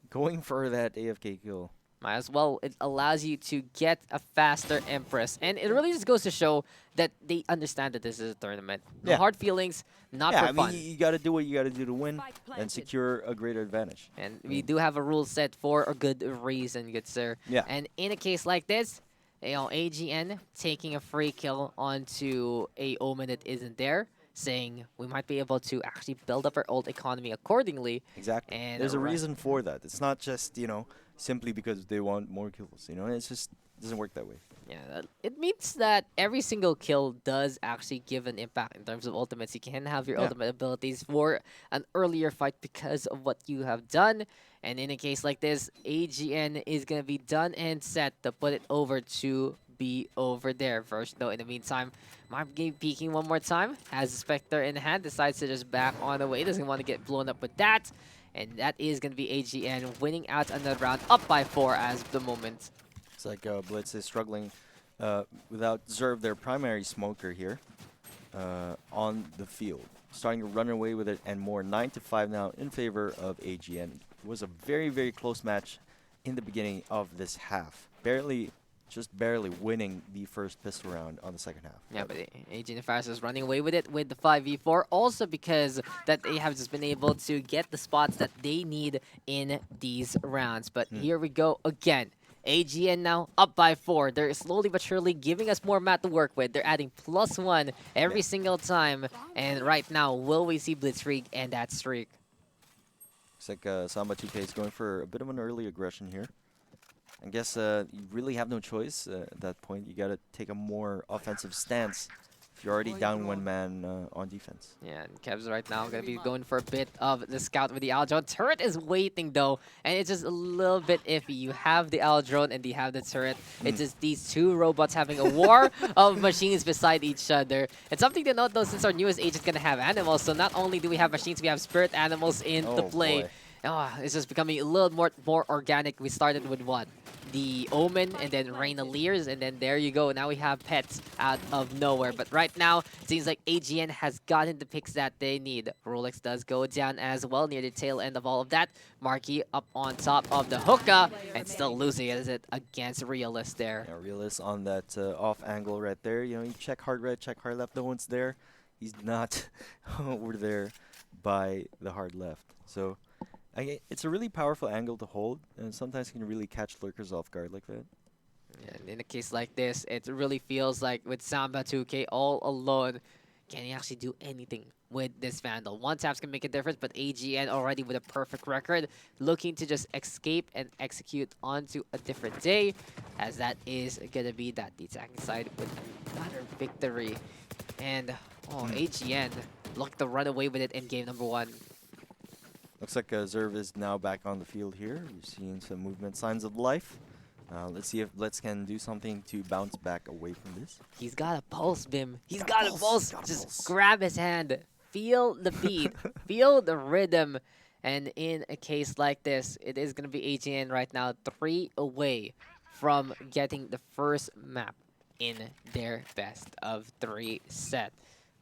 going for that AFK kill. Might as well. It allows you to get a faster Empress. And it really just goes to show that they understand that this is a tournament. No hard feelings, not for fun. I mean, you got to do what you got to do to win and secure a greater advantage. And we do have a rule set for a good reason, good sir. Yeah. And in a case like this, you know, AGN taking a free kill onto a Omen that isn't there, saying we might be able to actually build up our ult economy accordingly. Exactly. And there's a reason for that. It's not just, you know, simply because they want more kills. You know, it's just doesn't work that way. Yeah, it means that every single kill does actually give an impact in terms of ultimates. You can have your ultimate abilities for an earlier fight because of what you have done. And in a case like this, AGN is going to be done and set to put it over to be over there. First, though, in the meantime, might be peeking one more time. Has the Spectre in hand, decides to just back on the way. Doesn't want to get blown up with that. And that is going to be AGN winning out another round, up by 4 as the moment. It's like Blitz is struggling without Zerv, their primary smoker here, on the field. Starting to run away with it and more. 9-5 now in favor of AGN. It was a very, very close match in the beginning of this half. Just barely winning the first pistol round on the second half. Yeah, but AG Nefarious is running away with it with the 5v4, also because that they have just been able to get the spots that they need in these rounds. But here we go again. AGN now up by 4. They're slowly but surely giving us more map to work with. They're adding +1 every single time. And right now, will we see Blitzkrieg and that streak? Looks like Samba 2K is going for a bit of an early aggression here. I guess you really have no choice at that point. You got to take a more offensive stance if you're already down one man on defense. Yeah, and Kev's right now going to be going for a bit of the scout with the Owl Drone. Turret is waiting though, and it's just a little bit iffy. You have the Owl Drone and you have the turret. It's just these two robots having a war of machines beside each other. And something to note though, since our newest agent's going to have animals, so not only do we have machines, we have spirit animals in the play. Boy. Oh, it's just becoming a little more organic. We started with what? The Omen and then Rainaliers, and then there you go. Now we have pets out of nowhere. But right now, it seems like AGN has gotten the picks that they need. Rolex does go down as well near the tail end of all of that. Marky up on top of the hookah and still losing it against Realist there. Yeah, Realist on that off angle right there. You know, you check hard right, check hard left. No one's there. He's not over there by the hard left. So it's a really powerful angle to hold, and sometimes you can really catch lurkers off guard like that. And in a case like this, it really feels like with Samba 2K all alone, can he actually do anything with this Vandal? One taps can make a difference, but AGN already with a perfect record, looking to just escape and execute onto a different day, as that is going to be the attacking side with another victory. And, AGN look to run away with it in game number 1. Looks like Zerv is now back on the field here. We've seen some movement, signs of life. Let's see if Blitz can do something to bounce back away from this. He's got a pulse, Bim. He's got a pulse. Just grab his hand. Feel the beat. Feel the rhythm. And in a case like this, it is going to be AGN right now 3 away from getting the first map in their best of 3 set.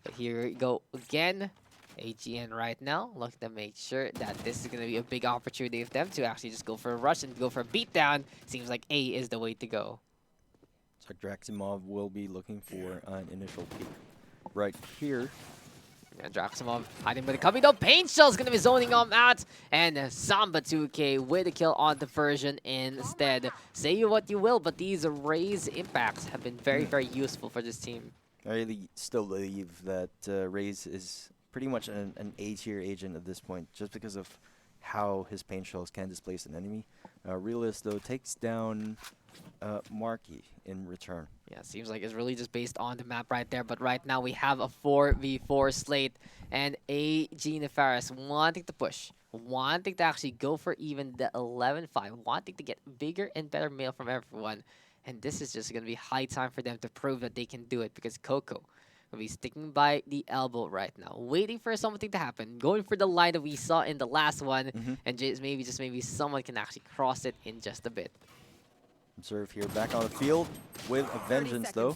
But here we go again. AGN right now looking to make sure that this is going to be a big opportunity for them to actually just go for a rush and go for a beatdown. Seems like A is the way to go. So Draximov will be looking for an initial peek right here. Yeah, Draximov hiding with the coming. Pain Shell is going to be zoning him out. And Samba 2K with a kill on the version instead. Say what you will, but these Raze impacts have been very, very useful for this team. I really still believe that Raze is pretty much an A-tier agent at this point, just because of how his pain shells can displace an enemy. Realist, though, takes down Marky in return. Yeah, seems like it's really just based on the map right there. But right now we have a 4v4 slate, and AG Nefarious wanting to push, wanting to actually go for even the 11-5, wanting to get bigger and better mail from everyone. And this is just going to be high time for them to prove that they can do it, because Coco will be sticking by the elbow right now, waiting for something to happen, going for the line that we saw in the last one, and just maybe someone can actually cross it in just a bit. Observe here back on the field with a vengeance, though.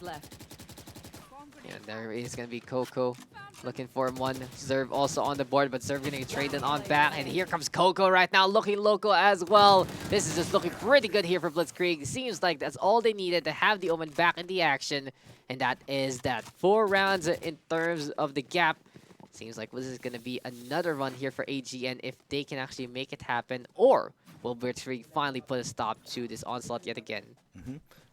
Yeah, there is going to be Coco looking for one. Zerv also on the board, but Zerv getting traded on back. And here comes Coco right now, looking local as well. This is just looking pretty good here for Blitzkrieg. Seems like that's all they needed to have the Omen back in the action. And that is that. 4 rounds in terms of the gap. Seems like this is going to be another run here for AGN if they can actually make it happen. Or will Blitzkrieg finally put a stop to this onslaught yet again?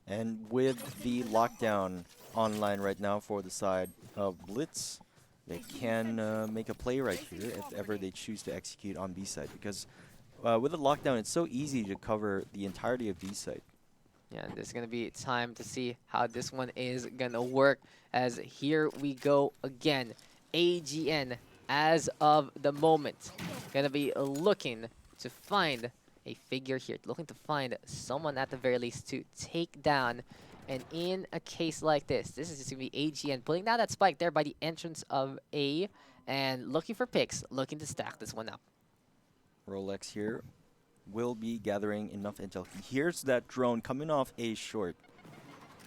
And with the lockdown online right now for the side of Blitz, they can make a play right here if ever they choose to execute on B side. Because with the lockdown, it's so easy to cover the entirety of B side. Yeah, there's going to be time to see how this one is going to work, as here we go again. AGN, as of the moment, going to be looking to find a figure here, looking to find someone at the very least to take down. And in a case like this, this is just going to be AGN pulling down that spike there by the entrance of A and looking for picks, looking to stack this one up. Rolex here will be gathering enough intel. He hears that drone coming off A short,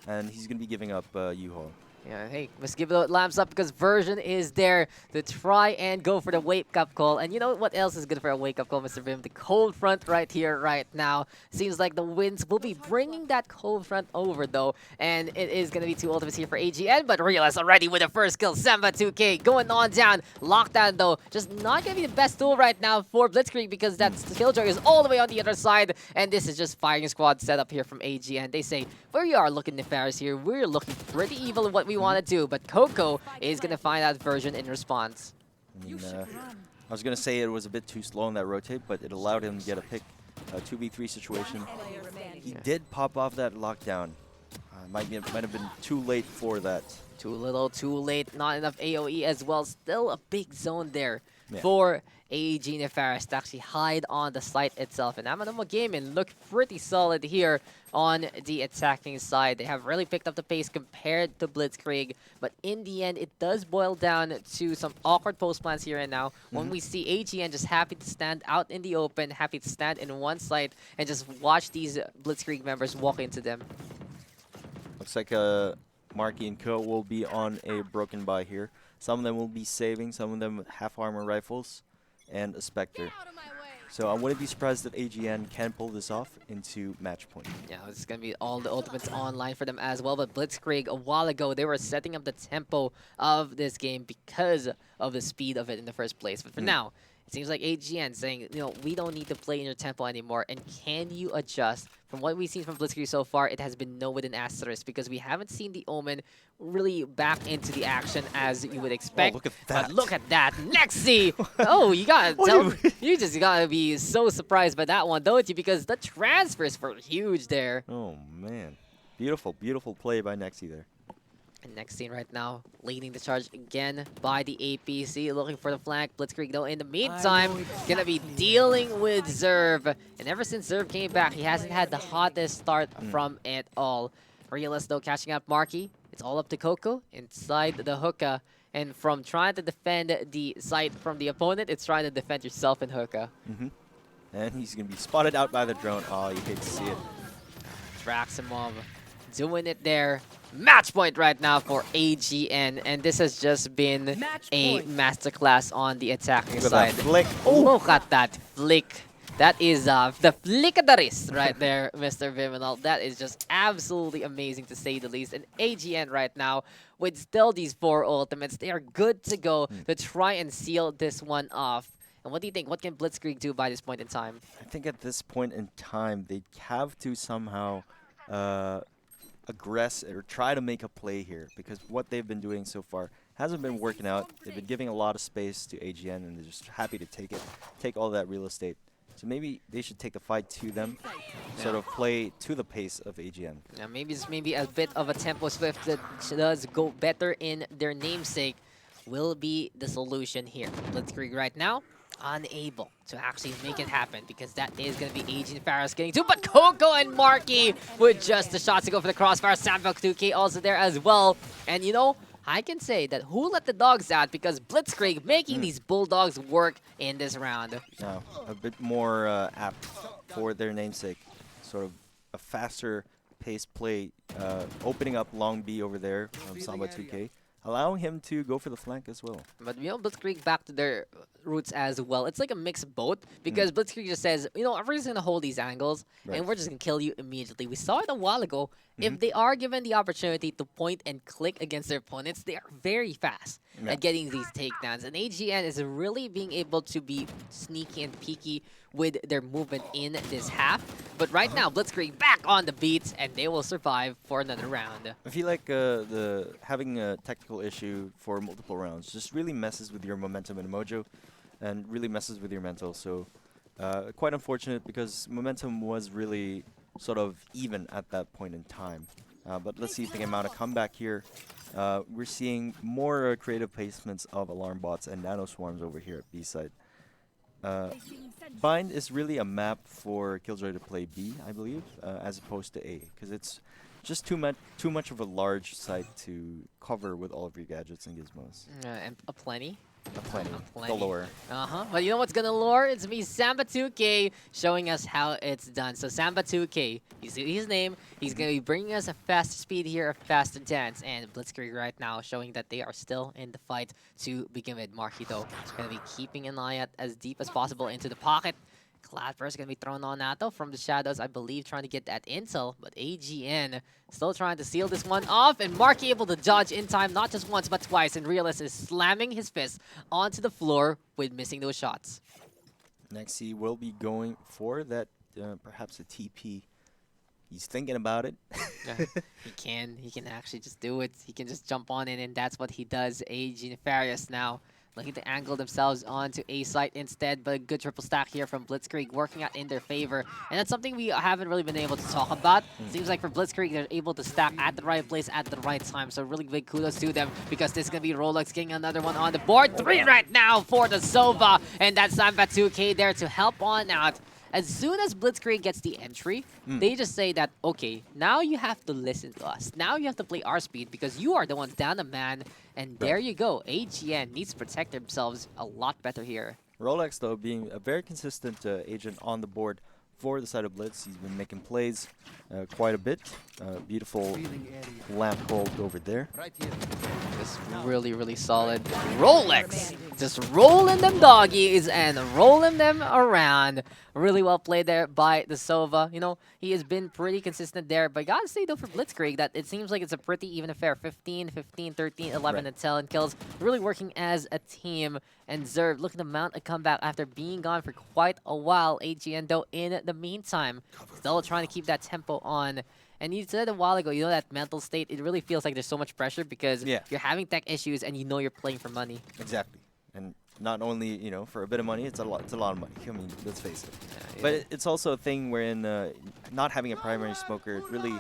and he's going to be giving up U-Haul. Yeah, hey, let's give it lamps up because Version is there to try and go for the wake-up call. And you know what else is good for a wake-up call, Mr. Vim? The cold front right here, right now. Seems like the winds will be bringing that cold front over, though. And it is going to be 2 ultimates here for AGN, but Realize already with the first kill. Samba 2K going on down. Lockdown, though, just not going to be the best tool right now for Blitzkrieg because that Killjoy is all the way on the other side. And this is just firing squad setup here from AGN. They say, we are looking nefarious here. We're looking pretty evil in what we want to do, but Coco is going to find out Version in response. I was going to say it was a bit too slow in that rotate, but it allowed him to get a pick, a 2v3 situation. He did pop off that lockdown. Might have been too late for that. Too little, too late, not enough AoE as well. Still a big zone there for AEG Nefarious to actually hide on the site itself. And Amanuma Gaming look pretty solid here on the attacking side. They have really picked up the pace compared to Blitzkrieg, but in the end, it does boil down to some awkward post plans here and now. When we see AGN just happy to stand out in the open, happy to stand in one site and just watch these Blitzkrieg members walk into them. Looks like Marky and Co will be on a broken buy here. Some of them will be saving, some of them with half armor rifles and a Spectre. So I wouldn't be surprised if AGN can pull this off into match point. Yeah, it's going to be all the ultimates online for them as well. But Blitzkrieg, a while ago, they were setting up the tempo of this game because of the speed of it in the first place. But for now, it seems like AGN saying, you know, we don't need to play in your tempo anymore. And can you adjust? From what we've seen from Blitzkrieg so far, it has been no with an asterisk because we haven't seen the Omen really back into the action as you would expect. Oh, look at that. But look at that. Nexi! Oh, you gotta tell, you just gotta be so surprised by that one, don't you? Because the transfers were huge there. Oh, man. Beautiful, beautiful play by Nexi there. And next scene right now, leading the charge again by the APC, looking for the flank. Blitzkrieg, though, in the meantime, gonna be dealing with Zerv. And ever since Zerv came back, he hasn't had the hottest start from it all. Realist, though, catching up Marky. It's all up to Coco inside the hookah. And from trying to defend the site from the opponent, it's trying to defend yourself in hookah. And he's gonna be spotted out by the drone. Oh, you hate to see it. Draximov doing it there. Match point right now for AGN, and this has just been a masterclass on the attacking side. Flick. Oh, look at that flick. That is the flick of the wrist right there, Mr. Vyminal. That is just absolutely amazing to say the least. And AGN right now, with still these 4 ultimates, they are good to go to try and seal this one off. And what do you think? What can Blitzkrieg do by this point in time? I think at this point in time, they have to somehow aggress or try to make a play here, because what they've been doing so far hasn't been working out. They've been giving a lot of space to AGN, and they're just happy to take all that real estate. So maybe they should take the fight to them, sort of play to the pace of AGN. Yeah, maybe a bit of a tempo swift that does go better in their namesake will be the solution here. Blitzkrieg right now, unable to actually make it happen because that is going to be AG Nefarious getting to, but Coco and Marky with just the shots to go for the crossfire. Samvok 2K also there as well. And you know, I can say that who let the dogs out because Blitzkrieg making these Bulldogs work in this round. Now, a bit more apt for their namesake. Sort of a faster paced play, opening up long B over there from Samba 2K. Allowing him to go for the flank as well. But, you know, Blitzkrieg back to their roots as well. It's like a mixed boat because Blitzkrieg just says, you know, we're just going to hold these angles and we're just going to kill you immediately. We saw it a while ago. If they are given the opportunity to point and click against their opponents, they are very fast at getting these takedowns. And AGN is really being able to be sneaky and peeky with their movement in this half. But right now, Blitzkrieg back on the beats, and they will survive for another round. I feel like having a technical issue for multiple rounds just really messes with your momentum and mojo, and really messes with your mental. So quite unfortunate because momentum was really sort of even at that point in time. But let's see if they can mount a comeback here. We're seeing more creative placements of alarm bots and nano swarms over here at B side. Bind is really a map for Killjoy to play B, I believe, as opposed to A, because it's just too much of a large site to cover with all of your gadgets and gizmos. And a plenty. Plenty. Galore. But you know what's gonna lure? It's me, Samba 2K, showing us how it's done. So Samba 2K, you see his name. He's gonna be bringing us a faster speed here, a faster dance, and Blitzkrieg right now showing that they are still in the fight to begin with. Marquito is gonna be keeping an eye out as deep as possible into the pocket. Cloudburst is going to be thrown on Nato from the shadows, I believe, trying to get that intel. But AGN still trying to seal this one off. And Marky able to dodge in time, not just once, but twice. And Realist is slamming his fist onto the floor with missing those shots. Next, he will be going for that, perhaps a TP. He's thinking about it. Yeah, he can actually just do it. He can just jump on in, and that's what he does. AG Nefarious now looking to angle themselves onto A site instead, but a good triple stack here from Blitzkrieg working out in their favor. And that's something we haven't really been able to talk about. Seems like for Blitzkrieg, they're able to stack at the right place at the right time. So really big kudos to them because this is going to be Rolex getting another one on the board. 3 right now for the Sova. And that's Samba 2K there to help on out. As soon as Blitzkrieg gets the entry, they just say that, okay, now you have to listen to us. Now you have to play our speed because you are the ones down a man. And there you go. AGN needs to protect themselves a lot better here. Rolex, though, being a very consistent agent on the board for the side of Blitz. He's been making plays quite a bit. Beautiful lamp hold over there. Just really, really solid. Rolex just rolling them doggies and rolling them around. Really well played there by the Sova. You know, he has been pretty consistent there. But I gotta say, though, for Blitzkrieg, that it seems like it's a pretty even affair. 15, 15, 13, 11, and 10 kills. Really working as a team. And Zerv looking to mount a comeback after being gone for quite a while. AGN, though, in the meantime, still trying to keep that tempo on. And you said a while ago, you know, that mental state, it really feels like there's so much pressure because you're having tech issues and you know you're playing for money. Exactly. And not only, you know, for a bit of money, it's a lot of money. I mean, let's face it. Yeah. But it's also a thing wherein not having a primary smoker really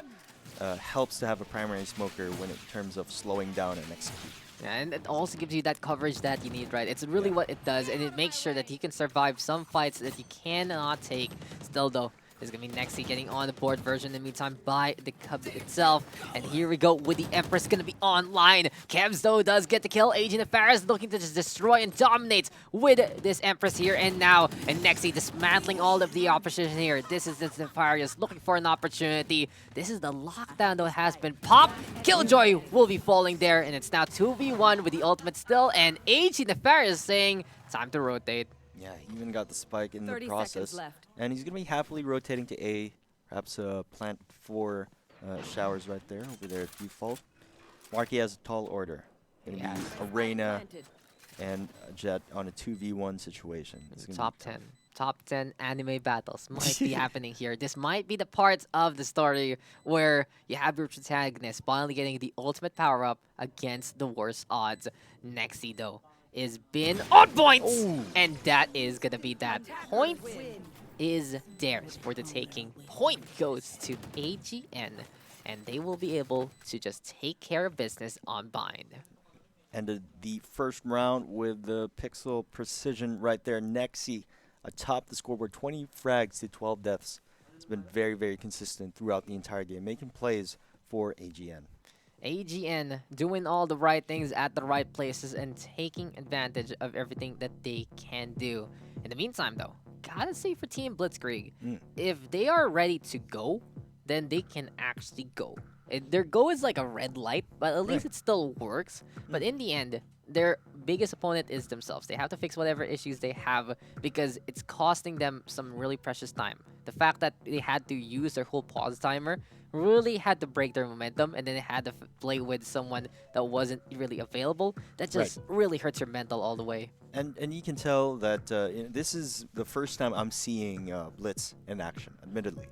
helps to have a primary smoker when in terms of slowing down and execute. Yeah, and it also gives you that coverage that you need, right? It's really what it does, and it makes sure that you can survive some fights that you cannot take. Still, though, there's going to be Nexi getting on the board version in the meantime by the Cubs itself. And here we go with the Empress going to be online. Kevs, though, does get the kill. Agent Nefarious looking to just destroy and dominate with this Empress here and now. And Nexi dismantling all of the opposition here. This is this Nefarious looking for an opportunity. This is the lockdown, though, has been popped. Killjoy will be falling there. And it's now 2v1 with the ultimate still. And Agent Nefarious saying, time to rotate. Yeah, he even got the spike in the process. And he's going to be happily rotating to A. Perhaps plant 4 showers right there, over there at default. Marky has a tall order. Going to be Arena and a Jet on a 2v1 situation. Top 10. Top 10 anime battles might be happening here. This might be the part of the story where you have your protagonist finally getting the ultimate power-up against the worst odds. Nexi, though, is been on points, and that is gonna be that. Point is theirs for the taking. Point goes to AGN, and they will be able to just take care of business on Bind. And the first round with the pixel precision right there. Nexi atop the scoreboard, 20 frags to 12 deaths. It's been very, very consistent throughout the entire game, making plays for AGN. AGN doing all the right things at the right places and taking advantage of everything that they can do. In the meantime, though, gotta say for Team Blitzkrieg, if they are ready to go, then they can actually go. Their go is like a red light, but at least it still works. But in the end, their biggest opponent is themselves. They have to fix whatever issues they have because it's costing them some really precious time. The fact that they had to use their whole pause timer really had to break their momentum, and then they had to play with someone that wasn't really available. That just really hurts your mental all the way. And you can tell that this is the first time I'm seeing Blitz in action, admittedly.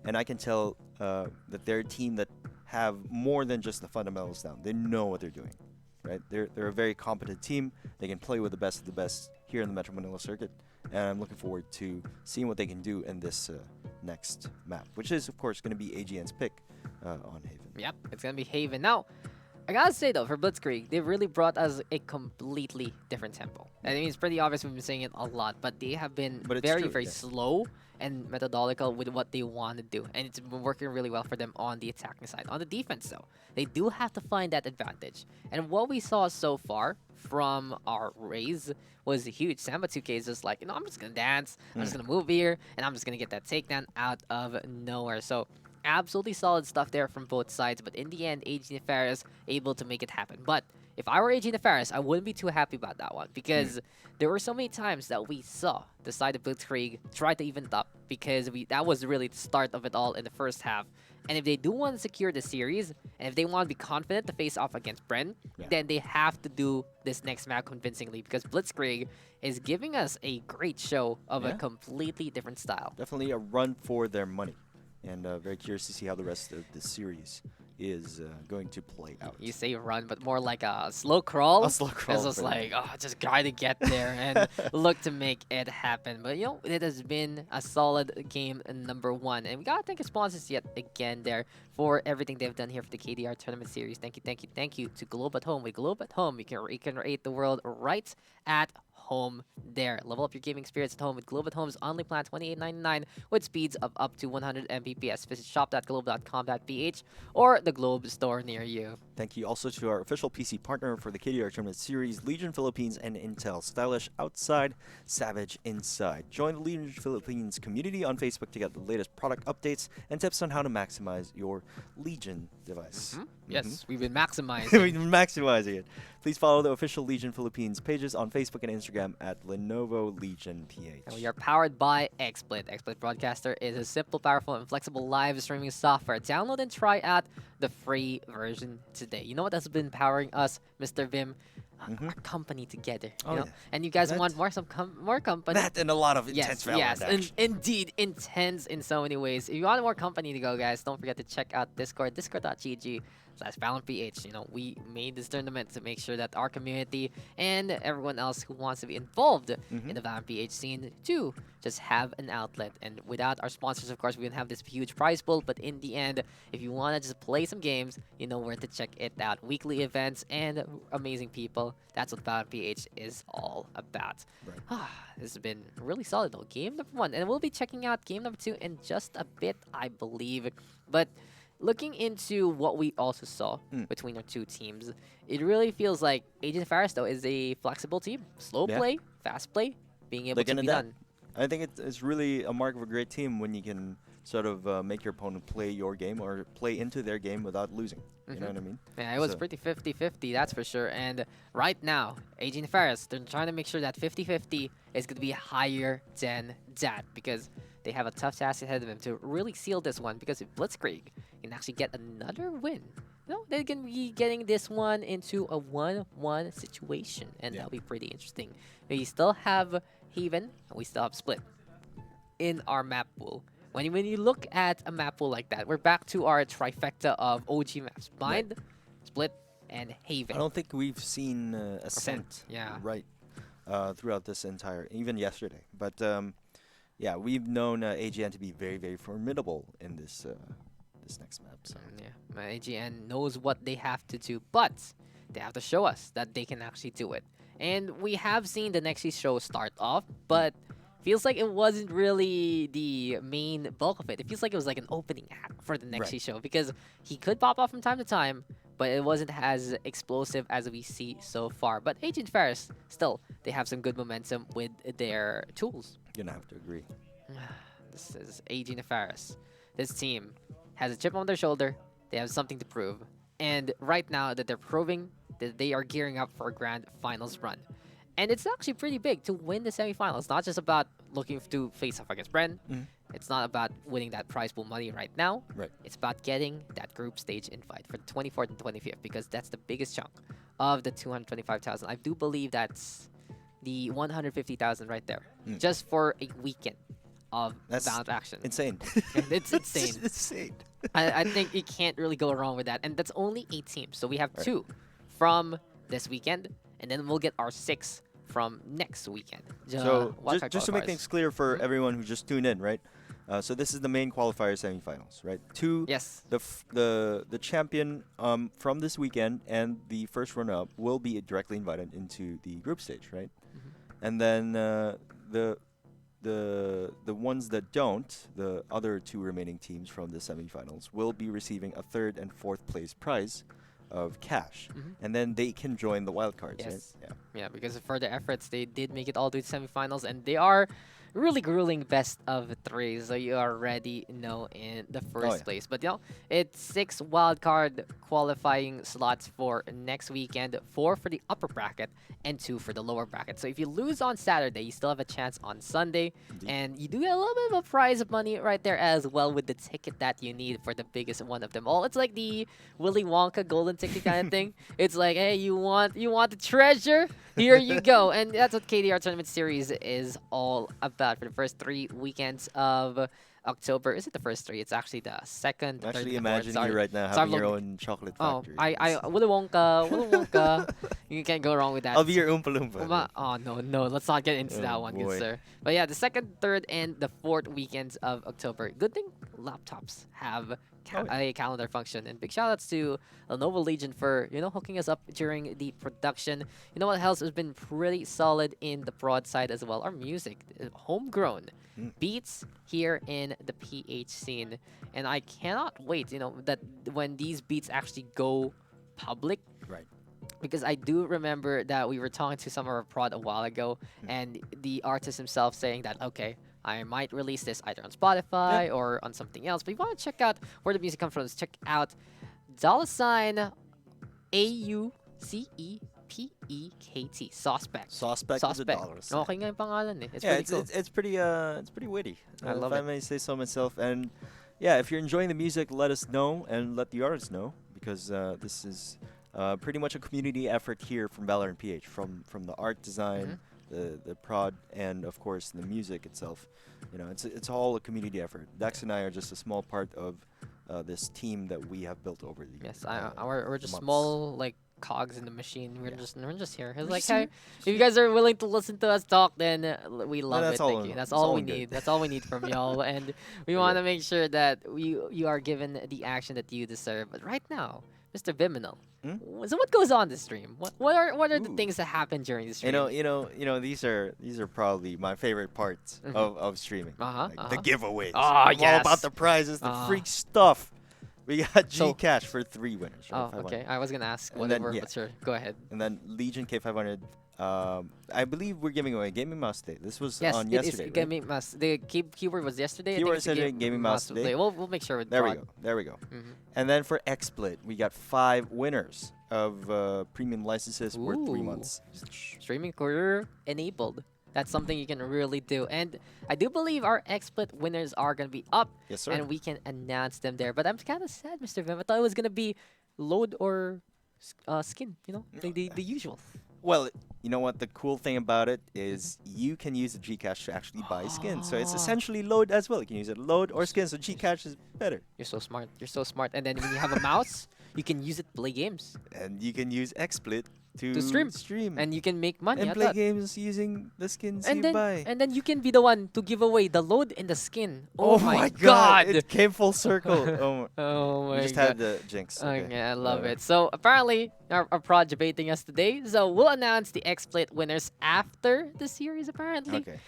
And I can tell that they're a team that have more than just the fundamentals down. They know what they're doing, right? They're a very competent team. They can play with the best of the best here in the Metro Manila circuit. And I'm looking forward to seeing what they can do in this next map, which is, of course, going to be AGN's pick on Haven. Yep, it's going to be Haven. Now, I gotta say, though, for Blitzkrieg, they've really brought us a completely different tempo. I mean, it's pretty obvious we've been saying it a lot, but they have been very, very slow and methodological with what they want to do. And it's been working really well for them on the attacking side. On the defense, though, they do have to find that advantage. And what we saw so far from our Rays was huge. Samba 2K is just like, I'm just going to dance. I'm just going to move here, and I'm just going to get that takedown out of nowhere. So absolutely solid stuff there from both sides. But in the end, AG Nefarious able to make it happen. But if I were AG Nefarious, I wouldn't be too happy about that one because there were so many times that we saw the side of Blitzkrieg try to even it up because that was really the start of it all in the first half. And if they do want to secure the series, and if they want to be confident to face off against Bren, then they have to do this next map convincingly because Blitzkrieg is giving us a great show of a completely different style. Definitely a run for their money. And very curious to see how the rest of the series is going to play out. You say run, but more like a slow crawl. A slow crawl. It's just like, just try to get there and look to make it happen. But, it has been a solid game number 1. And we got to thank our sponsors yet again there for everything they've done here for the KDR Tournament Series. Thank you to Globe at Home. With Globe at Home, you can rate the world right at home there. Level up your gaming experience at home with Globe at Home's only plan $28.99 with speeds of up to 100 Mbps. Visit shop.globe.com.ph or the Globe store near you. Thank you also to our official PC partner for the KDR Tournament Series, Legion Philippines and Intel. Stylish outside, savage inside. Join the Legion Philippines community on Facebook to get the latest product updates and tips on how to maximize your Legion device. Yes, we've been maximizing. We've been maximizing it. Please follow the official Legion Philippines pages on Facebook and Instagram at Lenovo Legion PH. And we are powered by XSplit. XSplit Broadcaster is a simple, powerful, and flexible live streaming software. Download and try out the free version today. You know what has been powering us, Mr. Vim? Our company together. You know? And you guys want more more company. That and a lot of intense Valorant action. Indeed, intense in so many ways. If you want more company to go, guys, don't forget to check out Discord, discord.gg/ValorantPH. We made this tournament to make sure that our community and everyone else who wants to be involved in the Valorant PH scene to just have an outlet. And without our sponsors, of course, we wouldn't have this huge prize pool. But in the end, if you want to just play some games, you know where to check it out. Weekly events and amazing people. That's what Valorant PH is all about. This has been really solid, though. Game number 1. And we'll be checking out game number 2 in just a bit, I believe. But looking into what we also saw between our two teams, it really feels like AG Nefarious, though, is a flexible team. Slow play, fast play, being able to be done. I think it's really a mark of a great team when you can sort of make your opponent play your game or play into their game without losing. You know what I mean? Yeah, it was pretty 50-50, that's for sure. And right now, AG Nefarious, they're trying to make sure that 50-50 is going to be higher than that because they have a tough task ahead of them to really seal this one because if Blitzkrieg can actually get another win, they're going to be getting this one into a 1-1 situation, and that'll be pretty interesting. We still have Haven, and we still have Split in our map pool. When you look at a map pool like that, we're back to our trifecta of OG maps. Blind, Split, and Haven. I don't think we've seen Ascent throughout this even yesterday. But yeah, we've known AGN to be very, very formidable in this this next map. So. Yeah, AGN knows what they have to do, but they have to show us that they can actually do it. And we have seen the Nexi show start off, but feels like it wasn't really the main bulk of it. It feels like it was like an opening act for the Nexi show because he could pop off from time to time, but it wasn't as explosive as we see so far. But AG Nefarious, still, they have some good momentum with their tools. You're gonna have to agree. This is AG Nefarious. This team has a chip on their shoulder. They have something to prove. And right now that they're proving that they are gearing up for a grand finals run. And it's actually pretty big to win the semifinals. It's not just about looking to face off against Bren. It's not about winning that prize pool money right now. It's about getting that group stage invite for the 24th and 25th because that's the biggest chunk of the 225,000. I do believe that's the 150,000 right there, just for a weekend of Valorant action. Insane. It's insane. It's insane. I think you can't really go wrong with that. And that's only 8 teams. So we have 2 from this weekend, and then we'll get our 6 from next weekend. So just to make things clear for everyone who just tuned in, right? So this is the main qualifier semifinals, right? The champion from this weekend and the first runner-up will be directly invited into the group stage, right? And then the ones that don't, the other two remaining teams from the semifinals, will be receiving a third and fourth place prize of cash, and then they can join the wild cards. Yes. Right? Yeah, because for their efforts, they did make it all the way to semifinals, and they are really grueling best of three, so you already know in the first place. But it's 6 wildcard qualifying slots for next weekend, 4 for the upper bracket and 2 for the lower bracket. So if you lose on Saturday, you still have a chance on Sunday. Indeed. And you do get a little bit of a prize of money right there as well with the ticket that you need for the biggest one of them all. It's like the Willy Wonka golden ticket kind of thing. It's like, hey, you want the treasure? Here you go. And that's what KDR Tournament Series is all about for the first 3 weekends of October. Is it the first 3? It's actually the second, I'm third, actually and fourth. imagining Sorry. you right now having your own chocolate factory. Willy Wonka. You can't go wrong with that. I'll be your Oompa Loompa. Oh, no, let's not get into that one, good sir. But yeah, the second, third, and the fourth weekends of October. Good thing laptops have a calendar function. And big shout outs to Lenovo Legion for, hooking us up during the production. You know what else has been pretty solid in the broadside as well? Our music, homegrown beats here in the PH scene. And I cannot wait, that when these beats actually go public. Right. Because I do remember that we were talking to some of our prod a while ago, and the artist himself saying that, okay, I might release this either on Spotify or on something else. But if you want to check out where the music comes from, check out $AUCEPEKT. Suspect. Suspect is a dollar sign. Okay nga yung pangalan eh. It's pretty witty. I love it. If I may say so myself. And yeah, if you're enjoying the music, let us know and let the artists know, because this is pretty much a community effort here from Valorant PH, from the art design, the prod, and of course the music itself. It's all a community effort. Daks and I are just a small part of this team that we have built over the years. Yes, we're just months. Small cogs in the machine. We're just here. It's like, hey, if you guys are willing to listen to us talk, then we love it. Thank you. That's all we need. That's all we need from y'all, and we want to make sure that you are given the action that you deserve. But right now, Mr. Vyminal. So what goes on this stream? What are the things that happen during the stream? These are probably my favorite parts of streaming. The giveaways. Oh, all about the prizes, the freak stuff. We got Gcash for 3 winners. Right? Oh, okay. I was gonna ask. Sure. Go ahead. And then Legion K500. I believe we're giving away Gaming Mouse Day. This was on yesterday. Yes, it is Gaming Mouse. The keyword was yesterday. Keyword yesterday, Gaming Mouse Day. We'll make sure. There we go. And then for XSplit, we got 5 winners of premium licenses for 3 months. Streaming career enabled. That's something you can really do. And I do believe our XSplit winners are going to be up. Yes, sir. And we can announce them there. But I'm kind of sad, Mr. Vim. I thought it was going to be load or skin, the usual. Well, you know what? The cool thing about it is you can use the Gcash to actually buy skins. So it's essentially load as well. You can use it load or skin. So Gcash is better. You're so smart. You're so smart. And then when you have a mouse, you can use it to play games. And you can use XSplit to stream. And you can make money. And play games using the skins you buy. And then you can be the one to give away the load and the skin. Oh my god! It came full circle. Oh my god. We just had the jinx. Okay, I love it. So apparently, our prod debating us today. So we'll announce the XSplit winners after the series, apparently. Okay.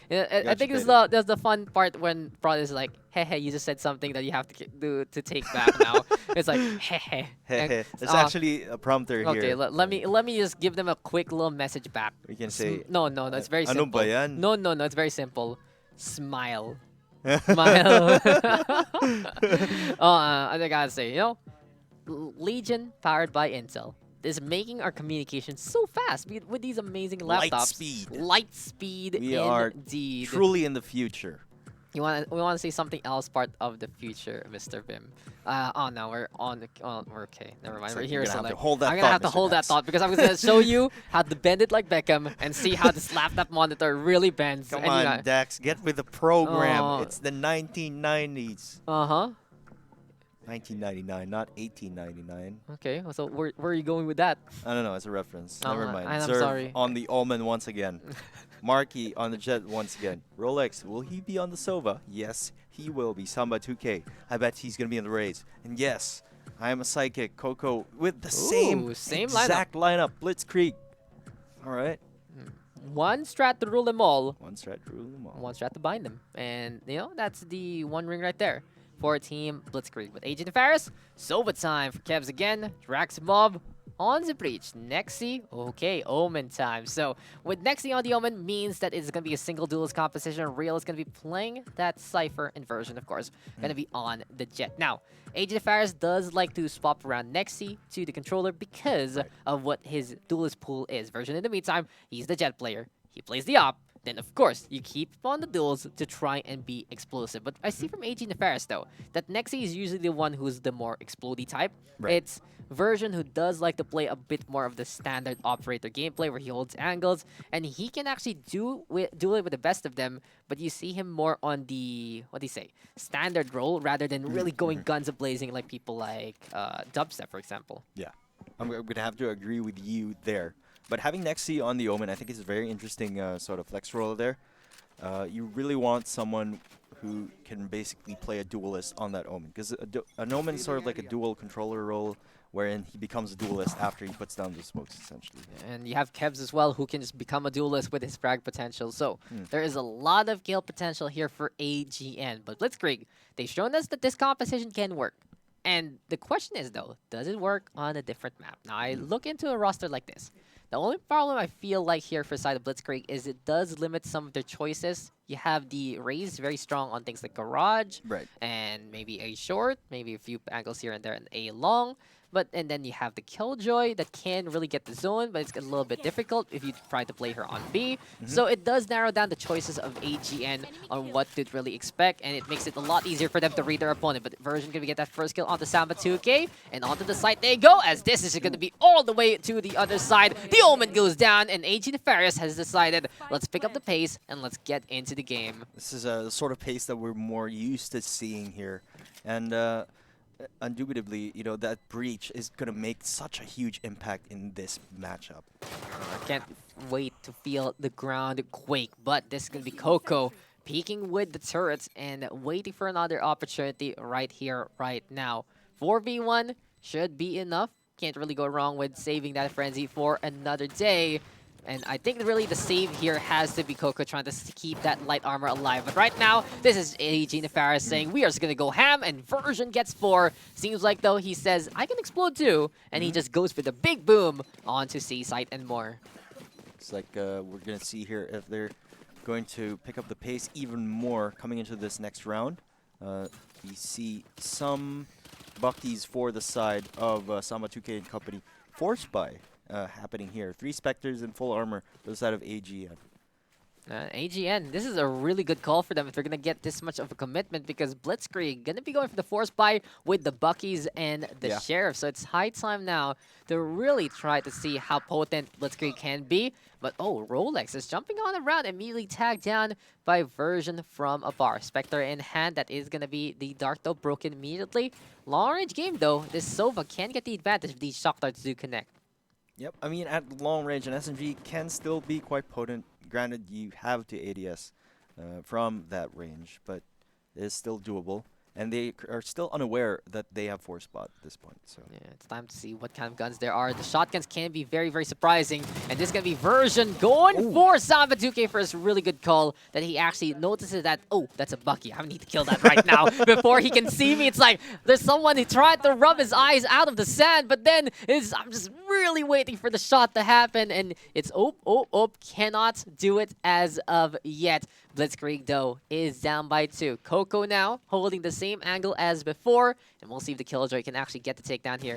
I think that's the fun part when prod is like, hey, you just said something that you have to do to take back now. It's like, hey. There's actually a prompter here. Okay, let me just give them a quick little message back. We can say... No, it's very simple. Ano ba yan? No, it's very simple. Smile. Smile. I gotta say, Legion, powered by Intel, is making our communication so fast with these amazing laptops. Light speed. We are truly in the future. We want to say something else part of the future, Mr. Vim. No, we're on. We're okay. Never mind. We're here. I'm gonna have to hold that thought because I was gonna show you how to bend it like Beckham and see how this laptop monitor really bends. Come on, Daks, get with the program. It's the 1990s. 1999, not 1899. Okay, so where are you going with that? I don't know. It's a reference. Never mind. I'm sorry. On the Omen once again. Marky on the Jet once again. Rolex, will he be on the Sova? Yes, he will be. Samba 2K. I bet he's going to be in the Rays. And yes, I am a Psychic. Coco with the same exact lineup. Blitzkrieg. All right. one strat to rule them all. One strat to rule them all. One strat to bind them. And, you know, that's the one ring right there for Team Blitzkrieg. With AG Nefarious, Sova time for Kevs again. Draxmob on the breach. Nexi, okay, Omen time. So with Nexi on the Omen means that it's going to be a single duelist composition. Real is going to be playing that Cypher inversion, of course. Going to be on the Jet. Now, AG Nefarious does like to swap around Nexi to the controller because of what his duelist pool is. Version in the meantime, he's the Jet player. He plays the op. Then, of course, you keep on the duels to try and be explosive. But I see from AG Nefarious, though, that Nexi is usually the one who's the more explodey type. Right. It's Version who does like to play a bit more of the standard operator gameplay where he holds angles. And he can actually do it with the best of them. But you see him more on the, what do you say, standard role rather than really going guns a-blazing like people like Dubstep, for example. Yeah, I'm going to have to agree with you there. But having Nexi on the Omen, I think is a very interesting sort of flex role there. You really want someone who can basically play a duelist on that Omen. Because an Omen is sort of like a dual controller role, wherein he becomes a duelist after he puts down the smokes, essentially. And you have Kevs as well, who can just become a duelist with his frag potential. So there is a lot of kill potential here for AGN. But Blitzkrieg, they've shown us that this composition can work. And the question is, though, does it work on a different map? Now, I look into a roster like this. The only problem I feel like here for side of Blitzkrieg is it does limit some of their choices. You have the Raze very strong on things like Garage, and maybe A short, maybe a few angles here and there, and A long. And then you have the Killjoy that can really get the zone, but it's a little bit difficult if you try to play her on B. So it does narrow down the choices of AGN on what to really expect, and it makes it a lot easier for them to read their opponent. But Version going to get that first kill onto Samba 2K, and onto the side they go, as this is going to be all the way to the other side. The Omen goes down, and AG Nefarious has decided, let's pick up the pace, and let's get into the game. This is a sort of pace that we're more used to seeing here. And indubitably, you know, that breach is going to make such a huge impact in this matchup. I can't wait to feel the ground quake, but this is going to be Coco peeking with the turrets and waiting for another opportunity right here, right now. 4v1 should be enough. Can't really go wrong with saving that frenzy for another day. And I think really the save here has to be Coco trying to keep that light armor alive. But right now, this is AG Nefarious saying, we are just going to go ham, and Version gets 4. Seems like, though, he says, I can explode too. And he just goes for the big boom onto C-Site and more. It's like we're going to see here if they're going to pick up the pace even more coming into this next round. We see some Buckies for the side of Samba 2K and company forced by happening here. 3 Spectres in full armor for the side of AGN. AGN, this is a really good call for them if they're going to get this much of a commitment, because Blitzkrieg going to be going for the force buy with the Buckies and the Sheriff. So it's high time now to really try to see how potent Blitzkrieg can be. But oh, Rolex is jumping on around, immediately tagged down by Version from a bar. Spectre in hand, that is going to be the Dark Though broken immediately. Long range game though, this Sova can get the advantage if these shock darts do connect. Yep, I mean at long range an SMG can still be quite potent. Granted, you have to ADS from that range, but it is still doable. And they are still unaware that they have force spot at this point. So yeah, it's time to see what kind of guns there are. The shotguns can be very, very surprising. And this is going to be Version going for Samba 2K for his really good call that he actually notices that, oh, that's a Bucky. I need to kill that right now before he can see me. It's like there's someone who tried to rub his eyes out of the sand, but then I'm just really waiting for the shot to happen. And it's cannot do it as of yet. Blitzkrieg, though, is down by 2. Coco now holding the same angle as before, and we'll see if the Killjoy can actually get the takedown here.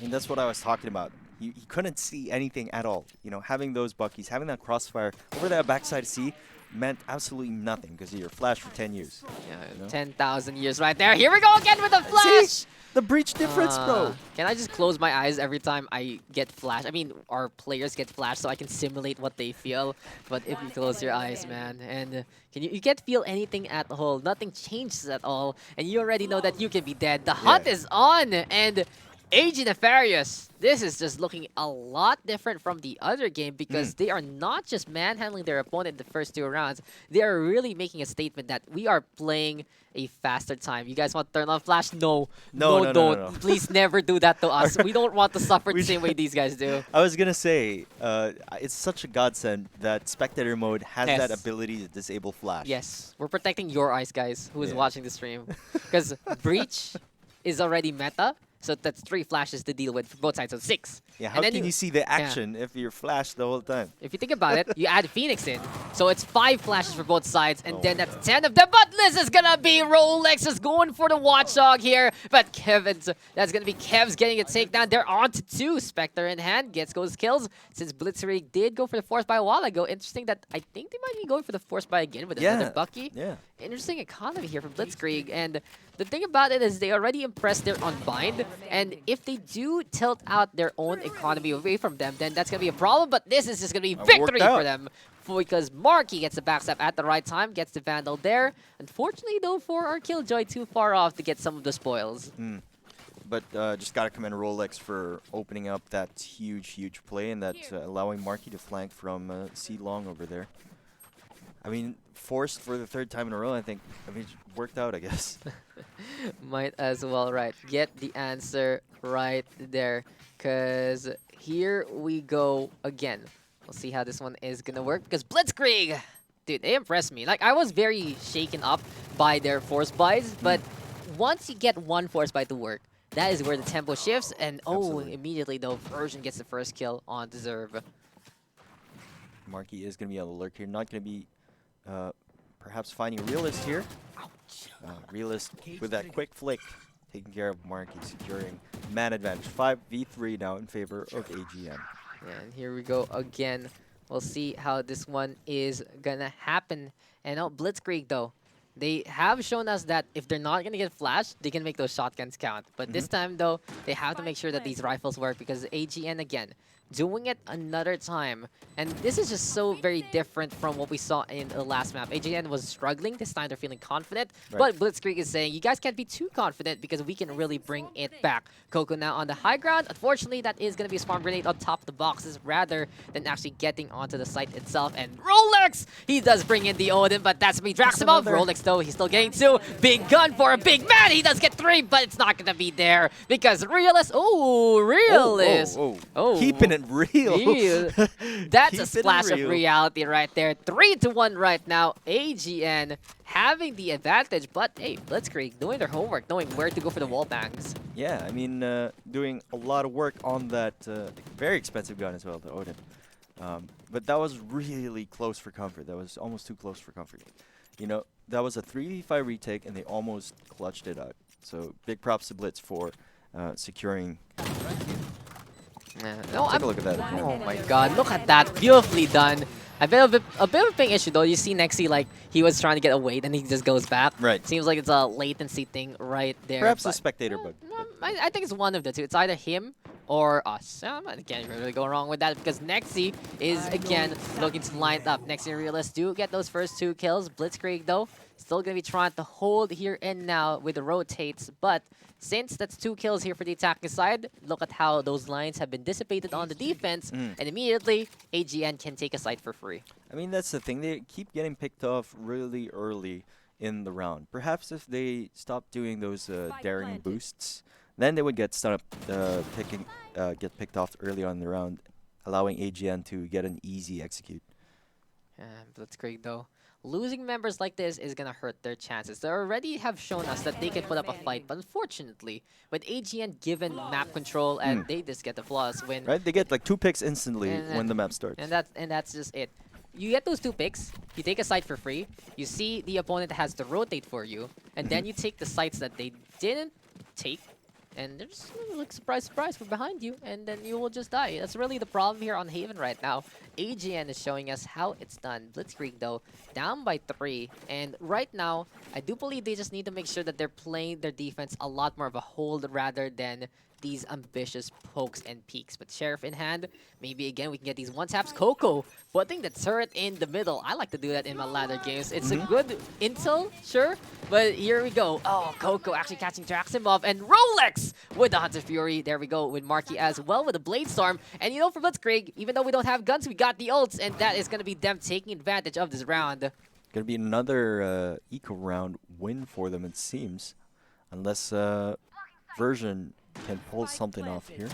And that's what I was talking about. He couldn't see anything at all. You know, having those Buckies, having that crossfire over that backside C meant absolutely nothing because you're flashed for 10 years. Yeah, you know? 10,000 years right there. Here we go again with the flash! See? The breach difference, bro. Can I just close my eyes every time I get flashed? I mean, our players get flashed so I can simulate what they feel. But if you close your eyes, man, and you can't feel anything at all. Nothing changes at all. And you already know that you can be dead. The hunt is on, and AG Nefarious, this is just looking a lot different from the other game because they are not just manhandling their opponent in the first 2 rounds. They are really making a statement that we are playing a faster time. You guys want to turn on Flash? No. No, don't. No. Please never do that to us. We don't want to suffer the same way these guys do. I was going to say, it's such a godsend that spectator mode has that ability to disable Flash. Yes. We're protecting your eyes, guys, who is watching the stream. Because Breach is already meta. So that's 3 flashes to deal with for both sides, so 6. Yeah, how can you see the action if you're flashed the whole time? If you think about it, you add Phoenix in. So it's 5 flashes for both sides, and then that's 10 of them. But this is gonna be Rolex is going for the Watchdog here. But that's gonna be Kev's getting a takedown. They're on to 2. Spectre in hand, gets those kills. Since Blitzkrieg did go for the Force Buy a while ago, interesting that I think they might be going for the Force Buy again with another Bucky. Yeah. Interesting economy here from Blitzkrieg, and the thing about it is they already impressed their Unbind, and if they do tilt out their own economy away from them, then that's going to be a problem, but this is just going to be victory for them because Marky gets the backstab at the right time, gets the Vandal there. Unfortunately, though, for our Killjoy too far off to get some of the spoils. But just got to commend Rolex for opening up that huge play and that allowing Marky to flank from C long over there. I mean, forced for the 3rd time in a row, I mean, it worked out, I guess. Might as well, right. Get the answer right there. Because here we go again. We'll see how this one is going to work. Because Blitzkrieg, dude, they impressed me. Like, I was very shaken up by their force buys. But once you get one force buy to work, that is where the tempo shifts. And, immediately, though, Version gets the first kill on Deserve. Marky is going to be on the lurk here. Not going to be... perhaps finding Realist here. Realist with that quick flick, taking care of Marky, securing man advantage. 5v3 now in favor of AGN. And here we go again. We'll see how this one is gonna happen. And Blitzkrieg though, they have shown us that if they're not gonna get flashed, they can make those shotguns count. But this time though, they have to make sure that these rifles work because AGN again, doing it another time. And this is just so very different from what we saw in the last map. AGN was struggling. This time they're feeling confident. But Blitzkrieg is saying, you guys can't be too confident because we can really bring it back. Coco now on the high ground. Unfortunately, that is going to be a spawn grenade on top of the boxes rather than actually getting onto the site itself. And Rolex, he does bring in the Odin, but that's me. Draximov. Rolex, though, he's still getting 2. Big gun for a big man. He does get 3, but it's not going to be there because Realist. Oh, Realist. Keeping it real. That's a splash of reality right there. 3-1 right now. AGN having the advantage, but hey, Blitzkrieg doing their homework, knowing where to go for the wall bangs. Yeah, I mean, doing a lot of work on that very expensive gun as well, the Odin. But that was really close for comfort. That was almost too close for comfort. You know, that was a 3v5 retake, and they almost clutched it out. So big props to Blitz for securing. Take a look at that. Oh my god, look at that. Beautifully done. A bit of a big issue though. You see Nexi, like, he was trying to get away, then he just goes back. Right. Seems like it's a latency thing right there. Perhaps a spectator bug. I think it's one of the two. It's either him or us. I can't really go wrong with that because Nexi is, again, looking to line up. Nexi and Realist do get those first 2 kills. Blitzkrieg, though, still going to be trying to hold here and now with the rotates, but since that's 2 kills here for the attacking side, look at how those lines have been dissipated on the defense, and immediately AGN can take a site for free. I mean, that's the thing. They keep getting picked off really early in the round. Perhaps if they stop doing those daring boosts, then they would get get picked off early on in the round, allowing AGN to get an easy execute. Blitzkrieg, though, losing members like this is going to hurt their chances. They already have shown us that they can put up a fight, but unfortunately, with AGN given map control, and they just get the flawless win. Right, they get like 2 picks instantly when the map starts. And that's just it. You get those 2 picks, you take a site for free, you see the opponent has to rotate for you, and then you take the sites that they didn't take, and they're just like, surprise, we're behind you, and then you will just die. That's really the problem here on Haven right now. AGN is showing us how it's done. Blitzkrieg, though, down by 3, and right now, I do believe they just need to make sure that they're playing their defense a lot more of a hold rather than these ambitious pokes and peeks. But Sheriff in hand, maybe again we can get these one-taps. Coco putting the turret in the middle. I like to do that in my ladder games. It's a good intel, sure, but here we go. Oh, Coco actually catching Draximov, and Rolex with the Hunter Fury. There we go with Marky as well with the Blade Storm. And you know, for Blitzkrieg, even though we don't have guns, we got the ults, and that is going to be them taking advantage of this round. Going to be another eco round win for them, it seems. Unless Version can pull something off here.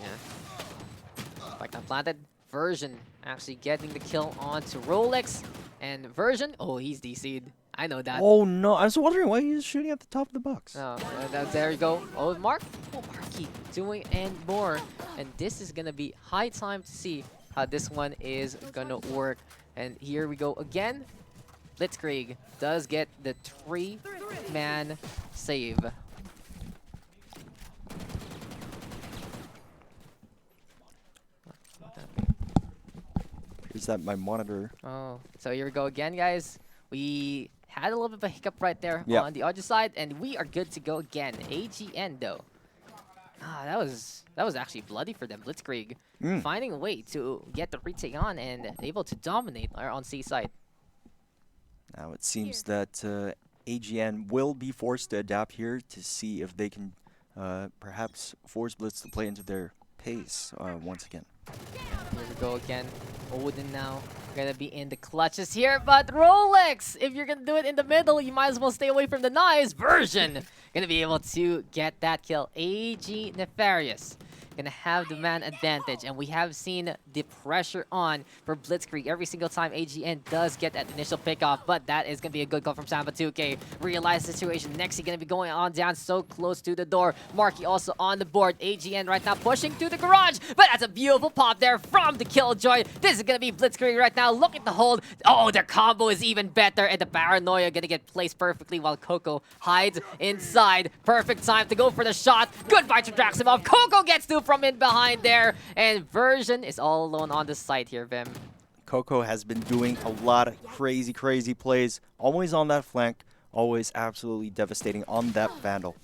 Yeah. Spike not planted. Version actually getting the kill onto Rolex. And Version, oh, he's DC'd. I know that. Oh, no. I was wondering why he was shooting at the top of the box. Oh, there you go. Oh, Marky doing and more. And this is going to be high time to see how this one is going to work. And here we go again. Blitzkrieg does get the 3-man save. Is that my monitor? Oh, so here we go again, guys. We had a little bit of a hiccup right there on the other side, and we are good to go again. AGN though. That was actually bloody for them. Blitzkrieg finding a way to get the retake on and able to dominate on C side. Now it seems that AGN will be forced to adapt here to see if they can perhaps force Blitz to play into their pace once again. Here we go again. Odin now gonna be in the clutches here, but Rolex, if you're gonna do it in the middle, you might as well stay away from the knives. Version gonna be able to get that kill. AG Nefarious gonna have the man advantage, and we have seen the pressure on for Blitzkrieg every single time AGN does get that initial pickoff, but that is gonna be a good call from Samba 2K. Realize the situation. Nexi gonna be going on down so close to the door. Marky also on the board. AGN right now pushing to the garage, but that's a beautiful pop there from the Killjoy. This is gonna be Blitzkrieg right now looking to hold. Oh, their combo is even better, and the Paranoia gonna get placed perfectly while Coco hides inside. Perfect time to go for the shot. Good fight to Draximov. Coco gets to from in behind there, and Version is all alone on the site here, Vim. Coco has been doing a lot of crazy plays, always on that flank, always absolutely devastating on that Vandal.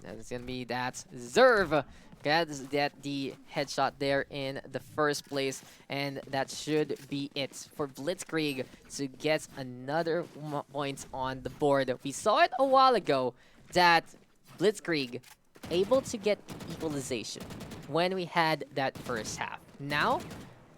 That's gonna be that Zerv. Gets the headshot there in the first place, and that should be it for Blitzkrieg to get another point on the board. We saw it a while ago that Blitzkrieg able to get equalization when we had that first half. Now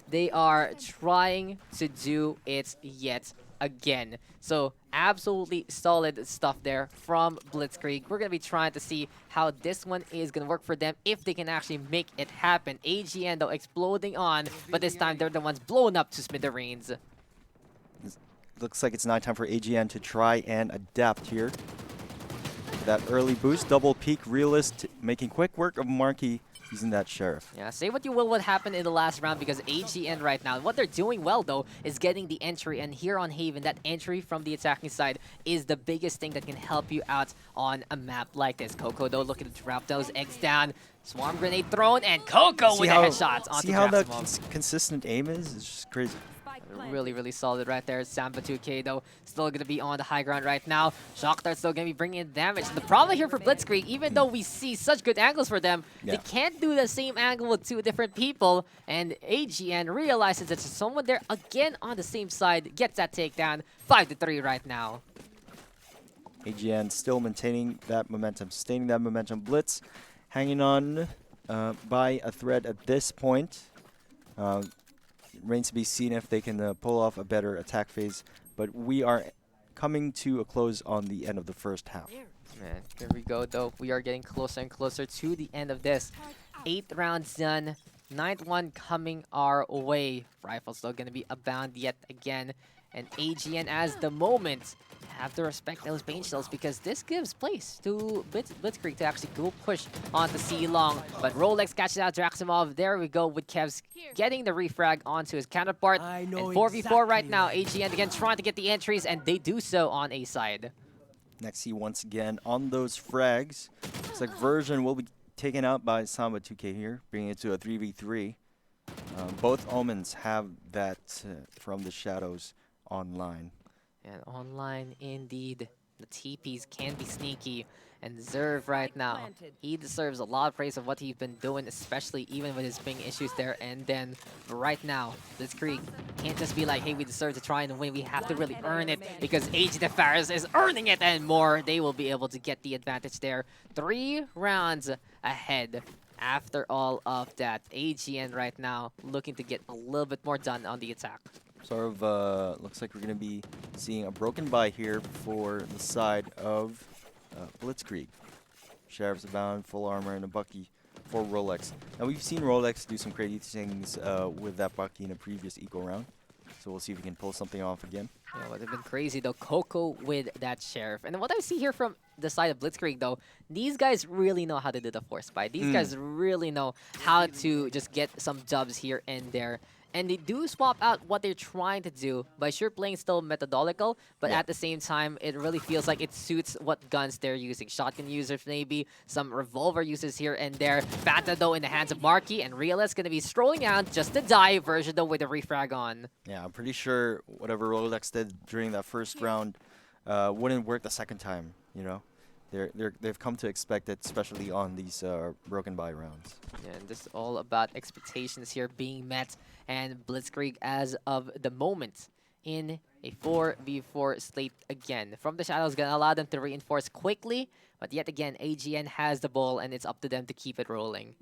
they are trying to do it yet again. So absolutely solid stuff there from Blitzkrieg. We're going to be trying to see how this one is going to work for them, if they can actually make it happen. AGN though exploding on, but this time they're the ones blown up to smithereens. Looks like it's now time for AGN to try and adapt here. That early boost, double peak, realist, making quick work of Marky using that Sheriff. Yeah, say what you will what happened in the last round, because AGN right now, what they're doing well though is getting the entry, and here on Haven, that entry from the attacking side is the biggest thing that can help you out on a map like this. Coco though looking to drop those eggs down. Swarm grenade thrown, and Coco with the headshots onto See how the consistent aim is? It's just crazy. Really solid right there. Samba 2K though still going to be on the high ground right now. Shock Dart still going to be bringing in damage. The problem here for Blitzkrieg, even though we see such good angles for them, they can't do the same angle with two different people. And AGN realizes that there's someone there again on the same side, gets that takedown. 5-3 right now. AGN still maintaining that momentum, sustaining that momentum. Blitz hanging on by a thread at this point. Remains to be seen if they can pull off a better attack phase, but we are coming to a close on the end of the first half. Man, here we go though. We are getting closer and closer to the end of this. 8th round's done. 9th one coming our way. Rifle's still going to be abound yet again. And AGN as the moment have to respect those Bane Shells, because this gives place to Blitzkrieg to actually go push onto C long. But Rolex catches out Draximov. There we go with Kevs getting the refrag onto his counterpart. And 4v4 right now. AGN again trying to get the entries, and they do so on A side. Nexi once again on those frags. Looks like Version will be taken out by Samba 2K here, bringing it to a 3v3. Both Omens have that from the shadows online. And online indeed. The TPs can be sneaky. And Zerv right now, he deserves a lot of praise of what he's been doing, especially even with his ping issues there. And then right now, Blitzkrieg can't just be like, hey, we deserve to try and win. We have to really earn it because AG Nefarious is earning it and more. They will be able to get the advantage there. 3 rounds ahead. After all of that, AGN right now looking to get a little bit more done on the attack. Sort of looks like we're going to be seeing a broken buy here for the side of Blitzkrieg. Sheriff's Abound, full armor, and a Bucky for Rolex. Now we've seen Rolex do some crazy things with that Bucky in a previous eco round. So we'll see if we can pull something off again. Yeah, what would have been crazy though, Coco with that Sheriff. And what I see here from the side of Blitzkrieg though, these guys really know how to do the force buy. These guys really know how to just get some dubs here and there. And they do swap out what they're trying to do by sure playing still methodological, but at the same time, it really feels like it suits what guns they're using. Shotgun users maybe, some revolver users here and there. Bata though in the hands of Marky, and Realist gonna be strolling out just to die version though with a refrag on. Yeah, I'm pretty sure whatever Rolex did during that first round wouldn't work the second time, you know? They've come to expect it, especially on these broken buy rounds. Yeah, and this is all about expectations here being met. And Blitzkrieg, as of the moment, in a 4v4 slate again. From the shadows, gonna allow them to reinforce quickly. But yet again, AGN has the ball, and it's up to them to keep it rolling.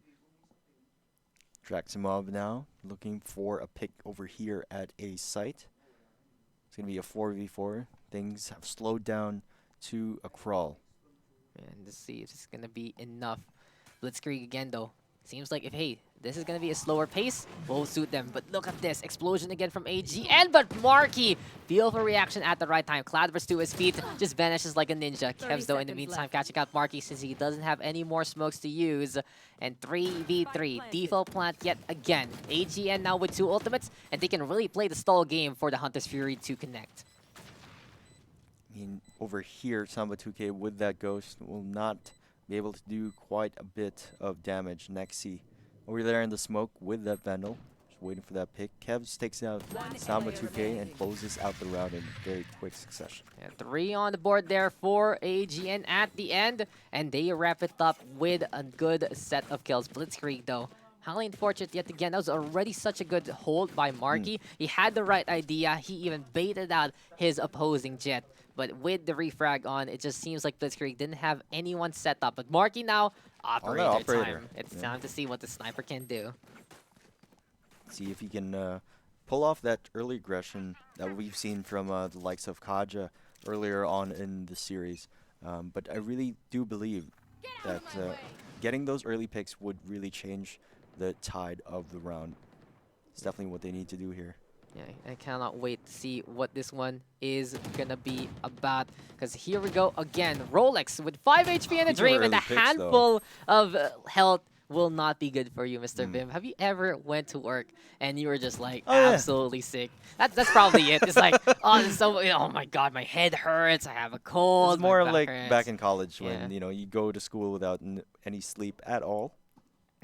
Draximov now looking for a pick over here at a site. It's gonna be a 4v4. Things have slowed down to a crawl. And let's see if it's gonna be enough. Blitzkrieg again though. Seems like if, hey, this is gonna be a slower pace, will suit them. But look at this, explosion again from AGN, but Marky, beautiful reaction at the right time. Cloudburst to his feet, just vanishes like a ninja. Kevs though in the meantime catching out Marky since he doesn't have any more smokes to use. And 3v3, default plant yet again. AGN now with 2 ultimates, and they can really play the stall game for the Hunter's Fury to connect. I mean, over here, Samba 2K with that Ghost will not be able to do quite a bit of damage. Nexi over there in the smoke with that Vandal, just waiting for that pick. Kevs takes out Samba 2K and closes out the round in very quick succession. Yeah, 3 on the board there for AGN at the end, and they wrap it up with a good set of kills. Blitzkrieg though, highly unfortunate yet again. That was already such a good hold by Marky. He had the right idea. He even baited out his opposing jet. But with the refrag on, it just seems like Blitzkrieg didn't have anyone set up. But Marky now, operator time. It's time to see what the sniper can do. See if he can pull off that early aggression that we've seen from the likes of Kaja earlier on in the series. But I really do believe that getting those early picks would really change the tide of the round. It's definitely what they need to do here. Yeah, I cannot wait to see what this one is gonna be about. Because here we go again. Rolex with 5 HP and a dream, and a handful of health will not be good for you, Mr. Vim. Have you ever went to work and you were just like absolutely sick? That's probably it. It's like, oh my god, my head hurts. I have a cold. It's more like back in college when you go to school without any sleep at all.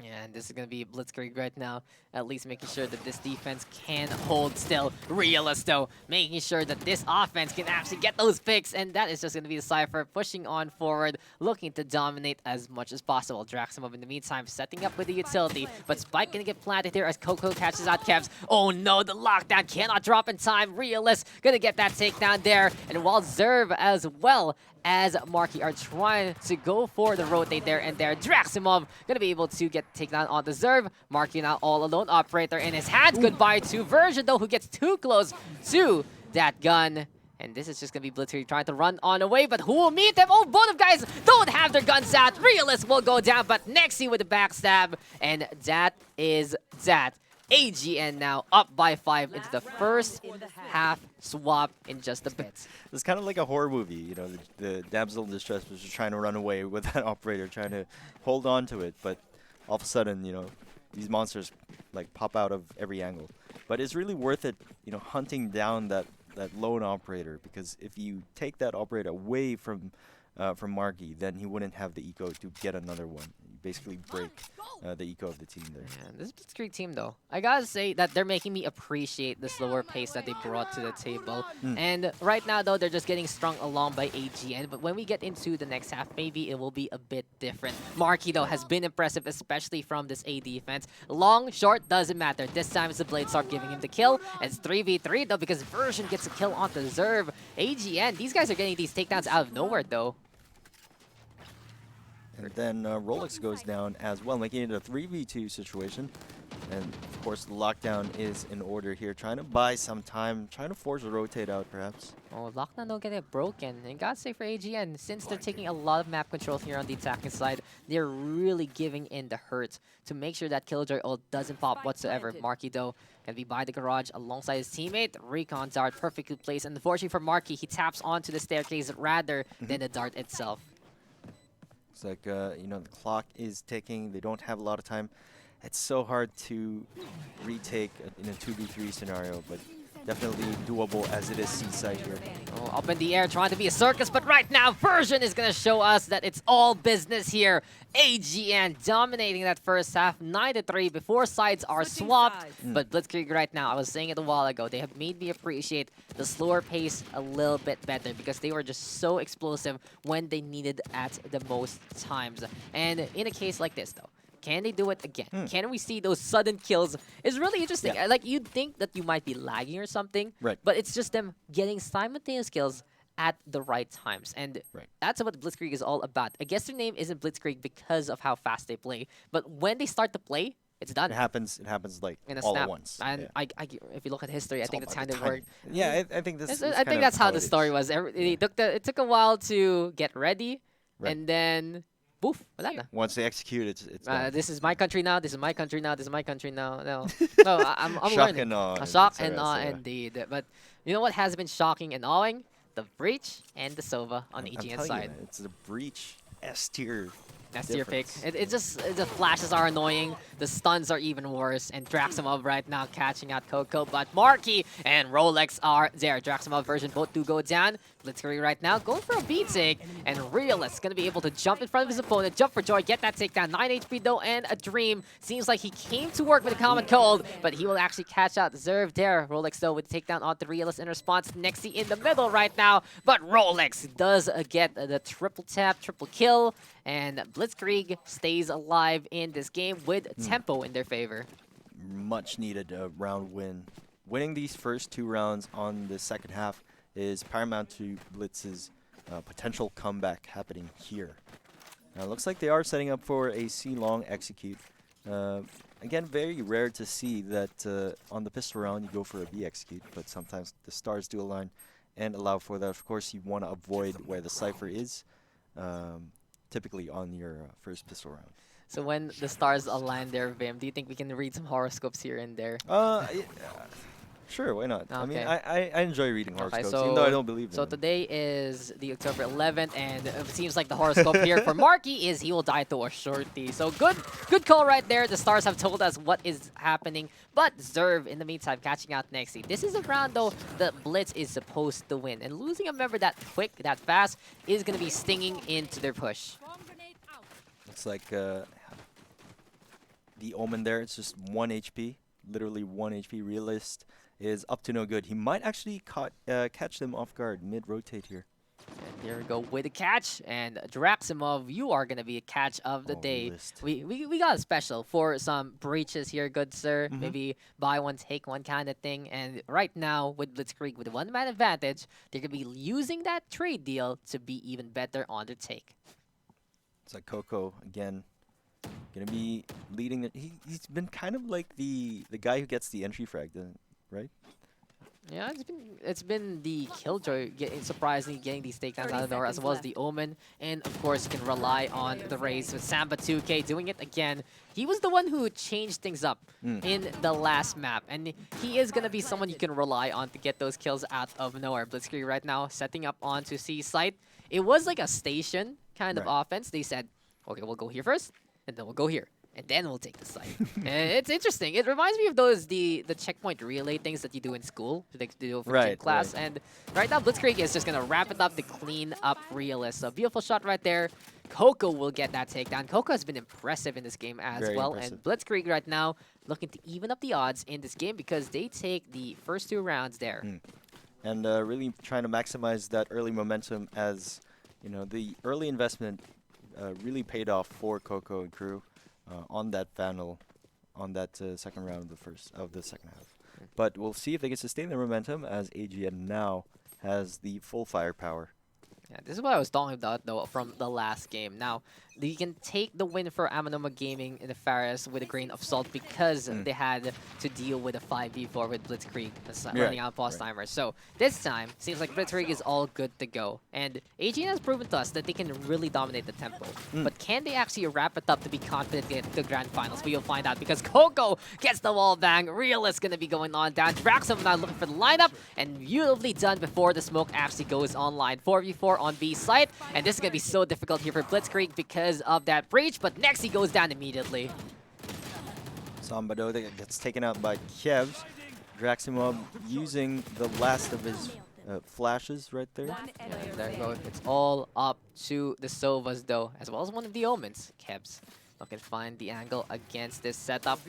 Yeah, and this is going to be Blitzkrieg right now, at least making sure that this defense can hold still. Realist, though, making sure that this offense can actually get those picks, and that is just going to be the Cypher pushing on forward, looking to dominate as much as possible. Draximov, in the meantime, setting up with the utility, but Spike going to get planted here as Coco catches out Kevs. Oh no, the lockdown cannot drop in time. Realist going to get that takedown there, and while Zerv as well as Marky are trying to go for the rotate there and there. Draximov gonna be able to get takedown on the Zerv. Marky now all alone, operator in his hands. Goodbye to Version though, who gets too close to that gun. And this is just gonna be Blitzkrieg trying to run on away, but who will meet them? Oh, both of guys don't have their guns out. Realist will go down, but Nexi with the backstab, and that is that. AGN now up by 5 into the first half swap in just a bit. It's kind of like a horror movie, you know, the damsel in distress was just trying to run away with that operator, trying to hold on to it, but all of a sudden, you know, these monsters like pop out of every angle. But it's really worth it, you know, hunting down that lone operator, because if you take that operator away from Marky, then he wouldn't have the eco to get another one. basically break the eco of the team there. Man, this Blitzkrieg team, though, I gotta say that they're making me appreciate the slower pace that they brought to the table. And right now, though, they're just getting strung along by AGN. But when we get into the next half, maybe it will be a bit different. Marky, though, has been impressive, especially from this A defense. Long, short, doesn't matter. This time, it's the Blade start giving him the kill. It's 3v3, though, because Version gets a kill on the Zerv. AGN, these guys are getting these takedowns out of nowhere, though. And then Rolex goes down as well, making it a 3v2 situation. And of course, the lockdown is in order here, trying to buy some time, trying to force a rotate out, perhaps. Oh, lockdown don't get it broken. And gotta say for AGN, since they're taking a lot of map control here on the attacking side, they're really giving in the hurt to make sure that Killjoy ult doesn't pop whatsoever. Marky, though, can be by the garage alongside his teammate. Recon dart perfectly placed. And unfortunately for Marky, he taps onto the staircase rather than the dart itself. It's like, you know, the clock is ticking. They don't have a lot of time. It's so hard to retake in a 2v3 scenario, but definitely doable as it is Seaside here. Oh, up in the air, trying to be a circus, but right now, Version is going to show us that it's all business here. AGN dominating that first half, 9-3 before sides are swapped. But Blitzkrieg right now, I was saying it a while ago, they have made me appreciate the slower pace a little bit better because they were just so explosive when they needed at the most times. And in a case like this, though, can they do it again? Can we see those sudden kills? It's really interesting. Yeah. Like, you'd think that you might be lagging or something, right, but it's just them getting simultaneous kills at the right times. And that's what Blitzkrieg is all about. I guess their name isn't Blitzkrieg because of how fast they play, but when they start to play, it's done. It happens like in a all snap. at once. And if you look at history, I think that's how it timing. worked. Yeah, I think this. I think that's how the story was. It took a while to get ready, and then poof, wala na. Once they execute, it's this is my country now. This is my country now. This is my country now. No, I'm shock learning. and awe. A shock and awe indeed. But you know what has been shocking and awing? The Breach and the Sova on the EGN side. It's the Breach S tier. That's your pick. The flashes are annoying. The stuns are even worse. And Draximov right now catching out Coco. But Marky and Rolex are there. Draximov Version both do go down. Blitzkrieg right now going for a beat take. And Realist going to be able to jump in front of his opponent. Jump for joy. Get that takedown. 9 HP though and a dream. Seems like he came to work with a common cold. But he will actually catch out Zerv there. Rolex though with the takedown onto Realist in response. Nexi in the middle right now. But Rolex does get the triple tap, triple kill. And Blitzkrieg stays alive in this game with tempo in their favor. Much needed round win. Winning these first 2 rounds on the second half is paramount to Blitz's potential comeback happening here. Now, it looks like they are setting up for a C-long execute. Again, very rare to see that on the pistol round you go for a B execute, but sometimes the stars do align and allow for that. Of course, you want to avoid where the Cypher is. Typically on your first pistol round. So when the stars align there, Vim, do you think we can read some horoscopes here and there? Sure, why not? Okay. I mean, I enjoy reading horoscopes, so, even though I don't believe in them. So today is the October 11th, and it seems like the horoscope here for Marky is he will die to a shorty. So good call right there. The stars have told us what is happening. But Zerv, in the meantime, catching out Nexi. This is a round, though, that Blitz is supposed to win. And losing a member that quick, that fast, is going to be stinging into their push. It's like the Omen there. It's just 1 HP. Literally 1 HP. Realist is up to no good. He might actually catch them off guard mid-rotate here. And there we go with a catch. And Draximov, you are going to be a catch of the day. We got a special for some breaches here, good sir. Maybe buy one, take one kind of thing. And right now, with Blitzkrieg, with a 1-man advantage, they're going to be using that trade deal to be even better on their take. It's like Coco, again, going to be leading. He's been kind of like the guy who gets the entry frag, right? Yeah, it's been the Killjoy surprisingly getting these takedowns out of nowhere, as well as the Omen. And of course, you can rely on the Raze with Samba 2K doing it again. He was the one who changed things up in the last map. And he is going to be someone you can rely on to get those kills out of nowhere. Blitzkrieg right now setting up onto C site. It was like a station kind of offense. They said, okay, we'll go here first, and then we'll go here. and then we'll take the site. And it's interesting. It reminds me of those the checkpoint relay things that you do in school, like you do for gym class. And right now, Blitzkrieg is just gonna wrap it up to clean up Realist. So beautiful shot right there. Coco will get that takedown. Coco has been impressive in this game as Very well. impressive. And Blitzkrieg right now looking to even up the odds in this game because they take the first 2 rounds there. And really trying to maximize that early momentum as, you know, the early investment really paid off for Coco and crew on that final, on that second round of the second half. But we'll see if they can sustain their momentum as AGN now has the full firepower. Yeah, this is what I was talking about, though, from the last game. Now, you can take the win for Amanoma Gaming in the Nefarious with a grain of salt because they had to deal with a 5v4 with Blitzkrieg running out pause timers. So this time, seems like Blitzkrieg is all good to go. And AGN has proven to us that they can really dominate the tempo. But can they actually wrap it up to be confident in the grand finals? We'll find out because Coco gets the wall bang. Real is going to be going on down. Draxum now looking for the lineup and beautifully done before the smoke actually goes online. 4v4 on B site. And this is going to be so difficult here for Blitzkrieg because of that breach, but Nexi goes down immediately. Sambado that gets taken out by Kevs. Draximov using the last of his flashes right there. Yeah, there you go. It's all up to the Sovas though, as well as one of the Omens. Kevs can find the angle against this setup.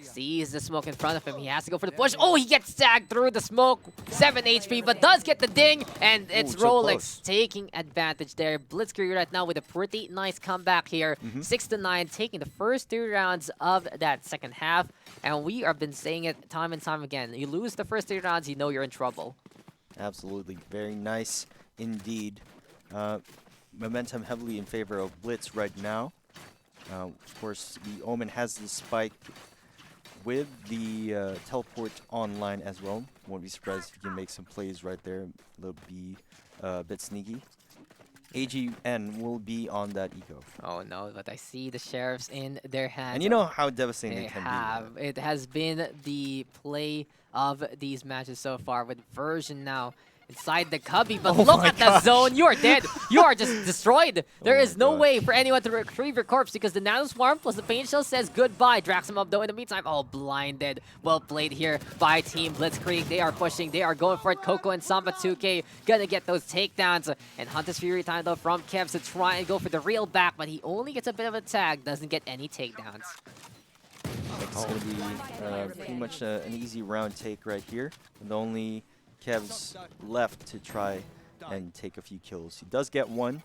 Sees the smoke in front of him. He has to go for the push. Oh, he gets tagged through the smoke. 7 HP, but does get the ding. And it's Rolex taking advantage there. Blitzkrieg right now with a pretty nice comeback here. 6-9, taking the first 2 rounds of that second half. And we have been saying it time and time again. You lose the first 3 rounds, you know you're in trouble. Absolutely. Very nice indeed. Momentum heavily in favor of Blitz right now. Of course, the Omen has the spike with the teleport online as well. Won't be surprised if you can make some plays right there. It'll be a bit sneaky. AGN will be on that eco. Oh no, but I see the sheriffs in their hands. And you know how devastating it can be. It has been the play of these matches so far with Version now inside the cubby, but look at the zone. You are dead. You are just destroyed. There is no way for anyone to retrieve your corpse because the Nano Swarm plus the Pain Shell says goodbye. Draximov, though, in the meantime, blinded. Well played here by Team Blitzkrieg. They are pushing. They are going for it. Coco and Samba 2K gonna get those takedowns. And Hunter's Fury time, though, from Kevs to try and go for the real back, but he only gets a bit of a tag, doesn't get any takedowns. It's going to be pretty much an easy round take right here. The only Kev's left to try and take a few kills. He does get one.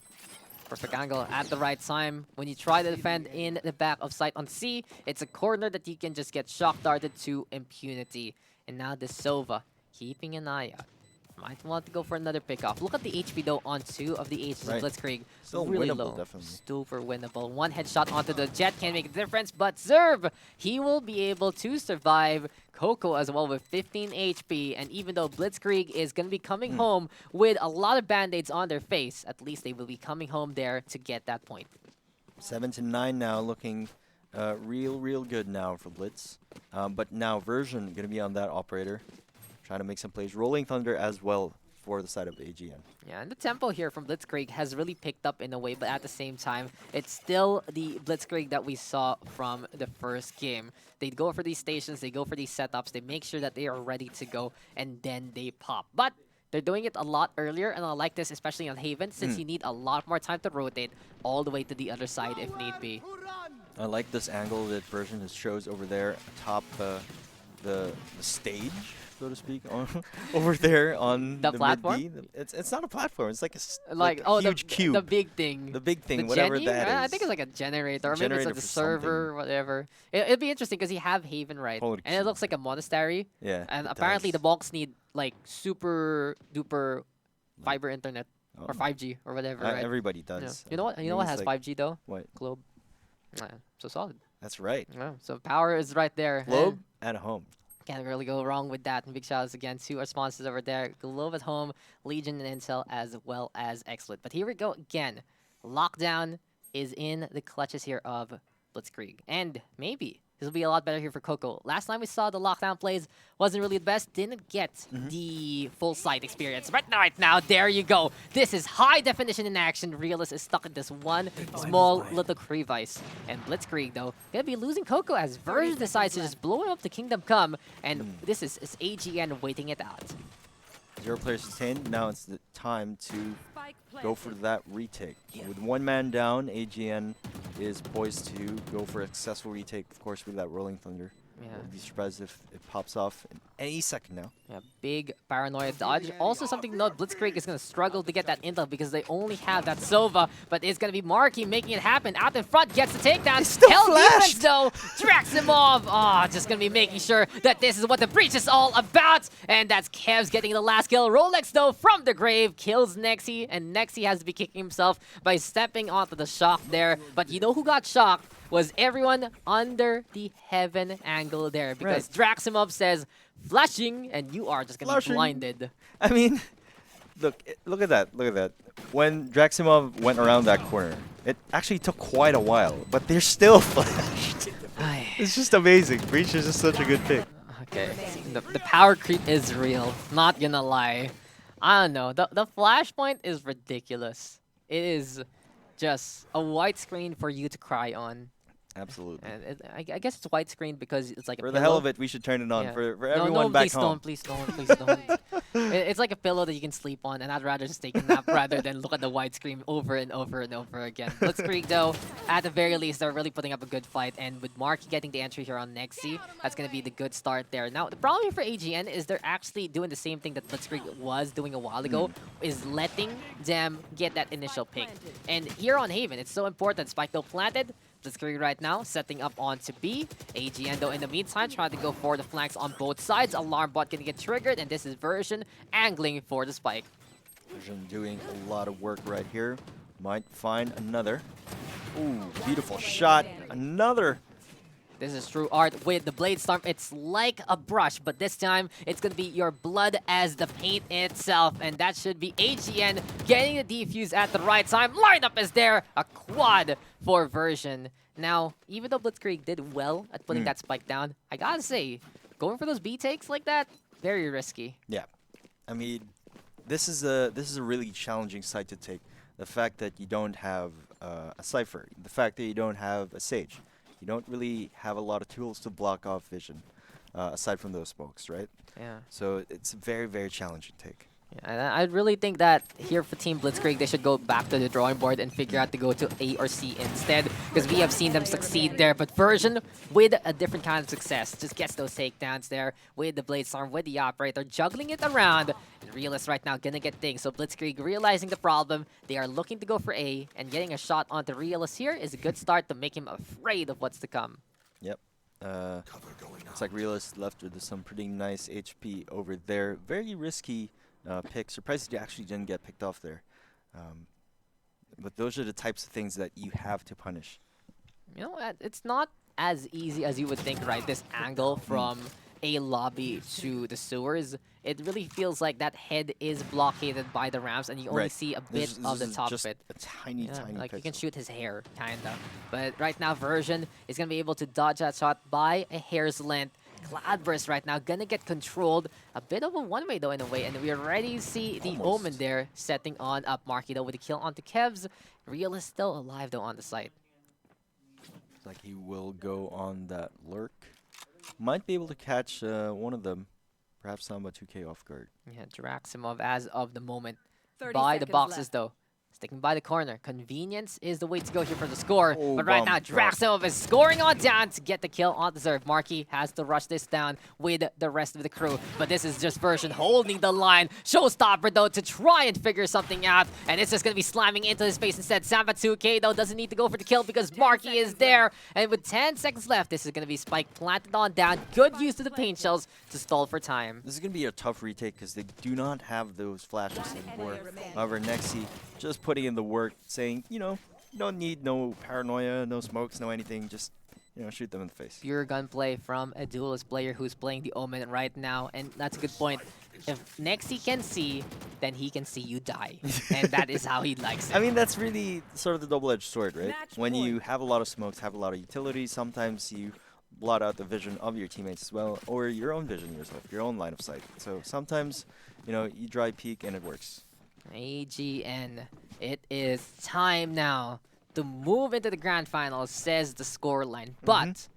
Perfect angle at the right time. When you try to defend in the back of sight on C, it's a corner that you can just get shock darted to impunity. And now the Sova keeping an eye out. Might want to go for another pickoff. Look at the HP though on 2 of the H's of Blitzkrieg. Still really winnable, low. definitely. Super winnable. 1 headshot onto the Jet can make a difference, but Zerv, he will be able to survive. Coco as well with 15 HP, and even though Blitzkrieg is going to be coming home with a lot of band-aids on their face, at least they will be coming home there to get that point. 7-9 now, looking real good now for Blitz. But now Version going to be on that operator. Trying to make some plays. Rolling Thunder as well for the side of AGN. Yeah, and the tempo here from Blitzkrieg has really picked up in a way, but at the same time, it's still the Blitzkrieg that we saw from the first game. They go for these stations, they go for these setups, they make sure that they are ready to go, and then they pop. But they're doing it a lot earlier, and I like this, especially on Haven, since you need a lot more time to rotate all the way to the other side if need be. I like this angle that Version has shows over there atop the stage, so to speak, over there on the platform. Mid-B. It's not a platform. It's like a huge cube. The big thing. The big thing, the whatever Jenny? that is. I think it's like a generator, or maybe it's like a server, whatever. It'd be interesting because you have Haven, right? Holy and it looks like a monastery. Yeah. And apparently the bulks need like super duper fiber internet or 5G or whatever, right? Everybody does. Yeah. You know what? You know what has 5G though? What? Globe. So solid. That's right. Yeah. So power is right there. Globe at home. Can't really go wrong with that. And big shout outs again to our sponsors over there. Globe at home, Legion and Intel, as well as Excellent. But here we go again. Lockdown is in the clutches here of Blitzkrieg. And maybe This will be a lot better here for Coco. Last time we saw the lockdown plays wasn't really the best. Didn't get the full sight experience. But right now, there you go. This is high definition in action. Realist is stuck in this one small little crevice. And Blitzkrieg, though, gonna be losing Coco as Version decides to just blow up the Kingdom Come. And this is AGN waiting it out. 0 players detained. Now it's the time to go for that retake. With 1 man down, AGN is poised to go for a successful retake, of course, with that Rolling Thunder. Yeah. I'd be surprised if it pops off in any second now. Yeah, big paranoia dodge. Also something to note, Blitzkrieg is going to struggle to get that intel because they only have that Sova, but it's going to be Marky making it happen. Out in front, gets the takedown. Hell defense though, Draximov. Oh, just going to be making sure that this is what the breach is all about. And that's Kevs getting the last kill. Rolex though, from the grave, kills Nexi, and Nexi has to be kicking himself by stepping onto the shock there. But you know who got shocked? Was everyone under the heaven angle there, because Draximov says flashing and you are just gonna be blinded. I mean, look at that, look at that. When Draximov went around that corner, it actually took quite a while, but they're still flashed. It's just amazing. Breach is just such a good pick. Okay, the power creep is real, not gonna lie. I don't know, the flashpoint is ridiculous. It is just a white screen for you to cry on. Absolutely. And I guess it's widescreen because it's like a for pillow. the hell of it, we should turn it on for everyone back home. Please don't, please don't. It's like a pillow that you can sleep on, and I'd rather just take a nap rather than look at the widescreen over and over and over again. Blitzkrieg, though, at the very least, they're really putting up a good fight, and with Marky getting the entry here on Nexi, that's going to be the good start there. Now, the problem here for AGN is they're actually doing the same thing that Blitzkrieg was doing a while ago, is letting them get that initial pick. And here on Haven, it's so important. Spike, though, planted. Blitzkrieg right now, setting up onto B. AGN, though, in the meantime, trying to go for the flanks on both sides. Alarm bot gonna get triggered, and this is Version angling for the spike. Version doing a lot of work right here. Might find another. Ooh, beautiful shot. Another. This is true art with the Blade Storm. It's like a brush, but this time it's going to be your blood as the paint itself. And that should be AGN getting the defuse at the right time. Lineup is there. A quad for Version. Now, even though Blitzkrieg did well at putting that spike down, I gotta say, going for those B takes like that, very risky. Yeah. I mean, this is a really challenging site to take. The fact that you don't have a Cypher, the fact that you don't have a Sage. You don't really have a lot of tools to block off vision, aside from those smokes, right? Yeah. So it's a very, very challenging take. Yeah, and I really think that here for Team Blitzkrieg, they should go back to the drawing board and figure out to go to A or C instead, because we have seen them succeed there. But Version, with a different kind of success, just gets those takedowns there with the Blade Storm, with the Operator, juggling it around. And Realist right now gonna get things. So Blitzkrieg realizing the problem, they are looking to go for A, and getting a shot onto Realist here is a good start to make him afraid of what's to come. Yep. Looks like Realist left with some pretty nice HP over there. Very risky pick. Surprised he actually didn't get picked off there. But those are the types of things that you have to punish. You know, it's not as easy as you would think, right? This angle from A lobby to the sewers. It really feels like that head is blockaded by the ramps, and you only see a bit of the top of it. A tiny, tiny like pixel. you can shoot his hair, kinda. But right now, Version is gonna be able to dodge that shot by a hair's length. Cloudburst right now gonna get controlled. A bit of a one-way though in a way, and we already see the Omen there setting on up Marky though with a kill onto Kevs. Real is still alive though on the site. Looks like he will go on that lurk. Might be able to catch one of them. Perhaps Samba 2K off guard. Yeah, Draximov as of the moment. By the boxes left. Though. Sticking by the corner. Convenience is the way to go here for the score. Oh, but right now, Draximov is scoring on down to get the kill on the Zerg. Marky has to rush this down with the rest of the crew. But this is just Version holding the line. Showstopper, though, to try and figure something out. And it's just going to be slamming into his face instead. Samba 2K, though, doesn't need to go for the kill because Marky is there. And with 10 seconds left, this is going to be Spike planted on down. Good use of the paint shells to stall for time. This is going to be a tough retake because they do not have those flashes anymore. However, Nexi just putting in the work, saying, you know, you don't need no paranoia, no smokes, no anything, just, you know, shoot them in the face. Pure gunplay from a duelist player who's playing the Omen right now, and that's a good point. If Nexi can see, then he can see you die, and that is how he likes it. I mean, that's really sort of the double-edged sword, right? When you have a lot of smokes, have a lot of utility, sometimes you blot out the vision of your teammates as well, or your own vision yourself, your own line of sight. So sometimes, you know, you dry peek and it works. AGN, it is time now to move into the grand finals, says the scoreline. But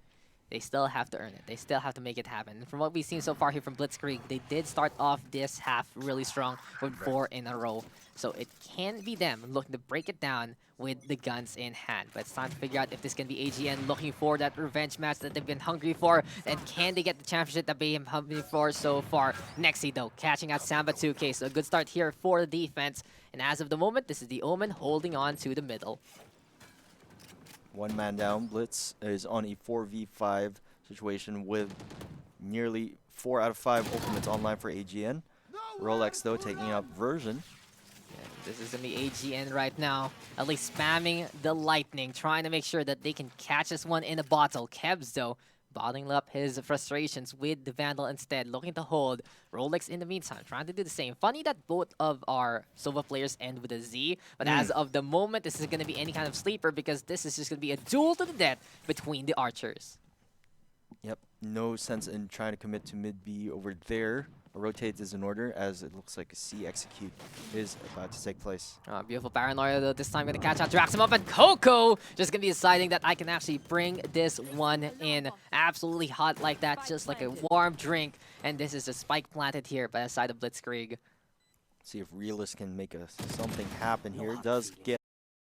they still have to earn it. They still have to make it happen. And from what we've seen so far here from Blitzkrieg, they did start off this half really strong with 4 in a row. So it can be them looking to break it down with the guns in hand. But it's time to figure out if this can be AGN looking for that revenge match that they've been hungry for. And can they get the championship that they've been hungry for so far? Nexi, though, catching out Samba 2K. So a good start here for the defense. And as of the moment, this is the Omen holding on to the middle. One man down. Blitz is on a 4v5 situation with nearly 4 out of 5 ultimates online for AGN. Rolex, though, taking up version. This is going to be AGN right now, at least spamming the lightning, trying to make sure that they can catch this one in a bottle. Kebs, though, bottling up his frustrations with the Vandal instead, looking to hold. Rolex in the meantime, trying to do the same. Funny that both of our Sova players end with a Z, but as of the moment, this is going to be any kind of sleeper because this is just going to be a duel to the death between the archers. Yep, no sense in trying to commit to mid B over there. A rotate is in order as it looks like a C execute is about to take place. Beautiful Paranoia, though, this time going to catch out Draximov, and Coco just going to be deciding that I can actually bring this one in. Absolutely hot like that, just like a warm drink. And this is a spike planted here by the side of Blitzkrieg. See if Realist can make something happen here. Does get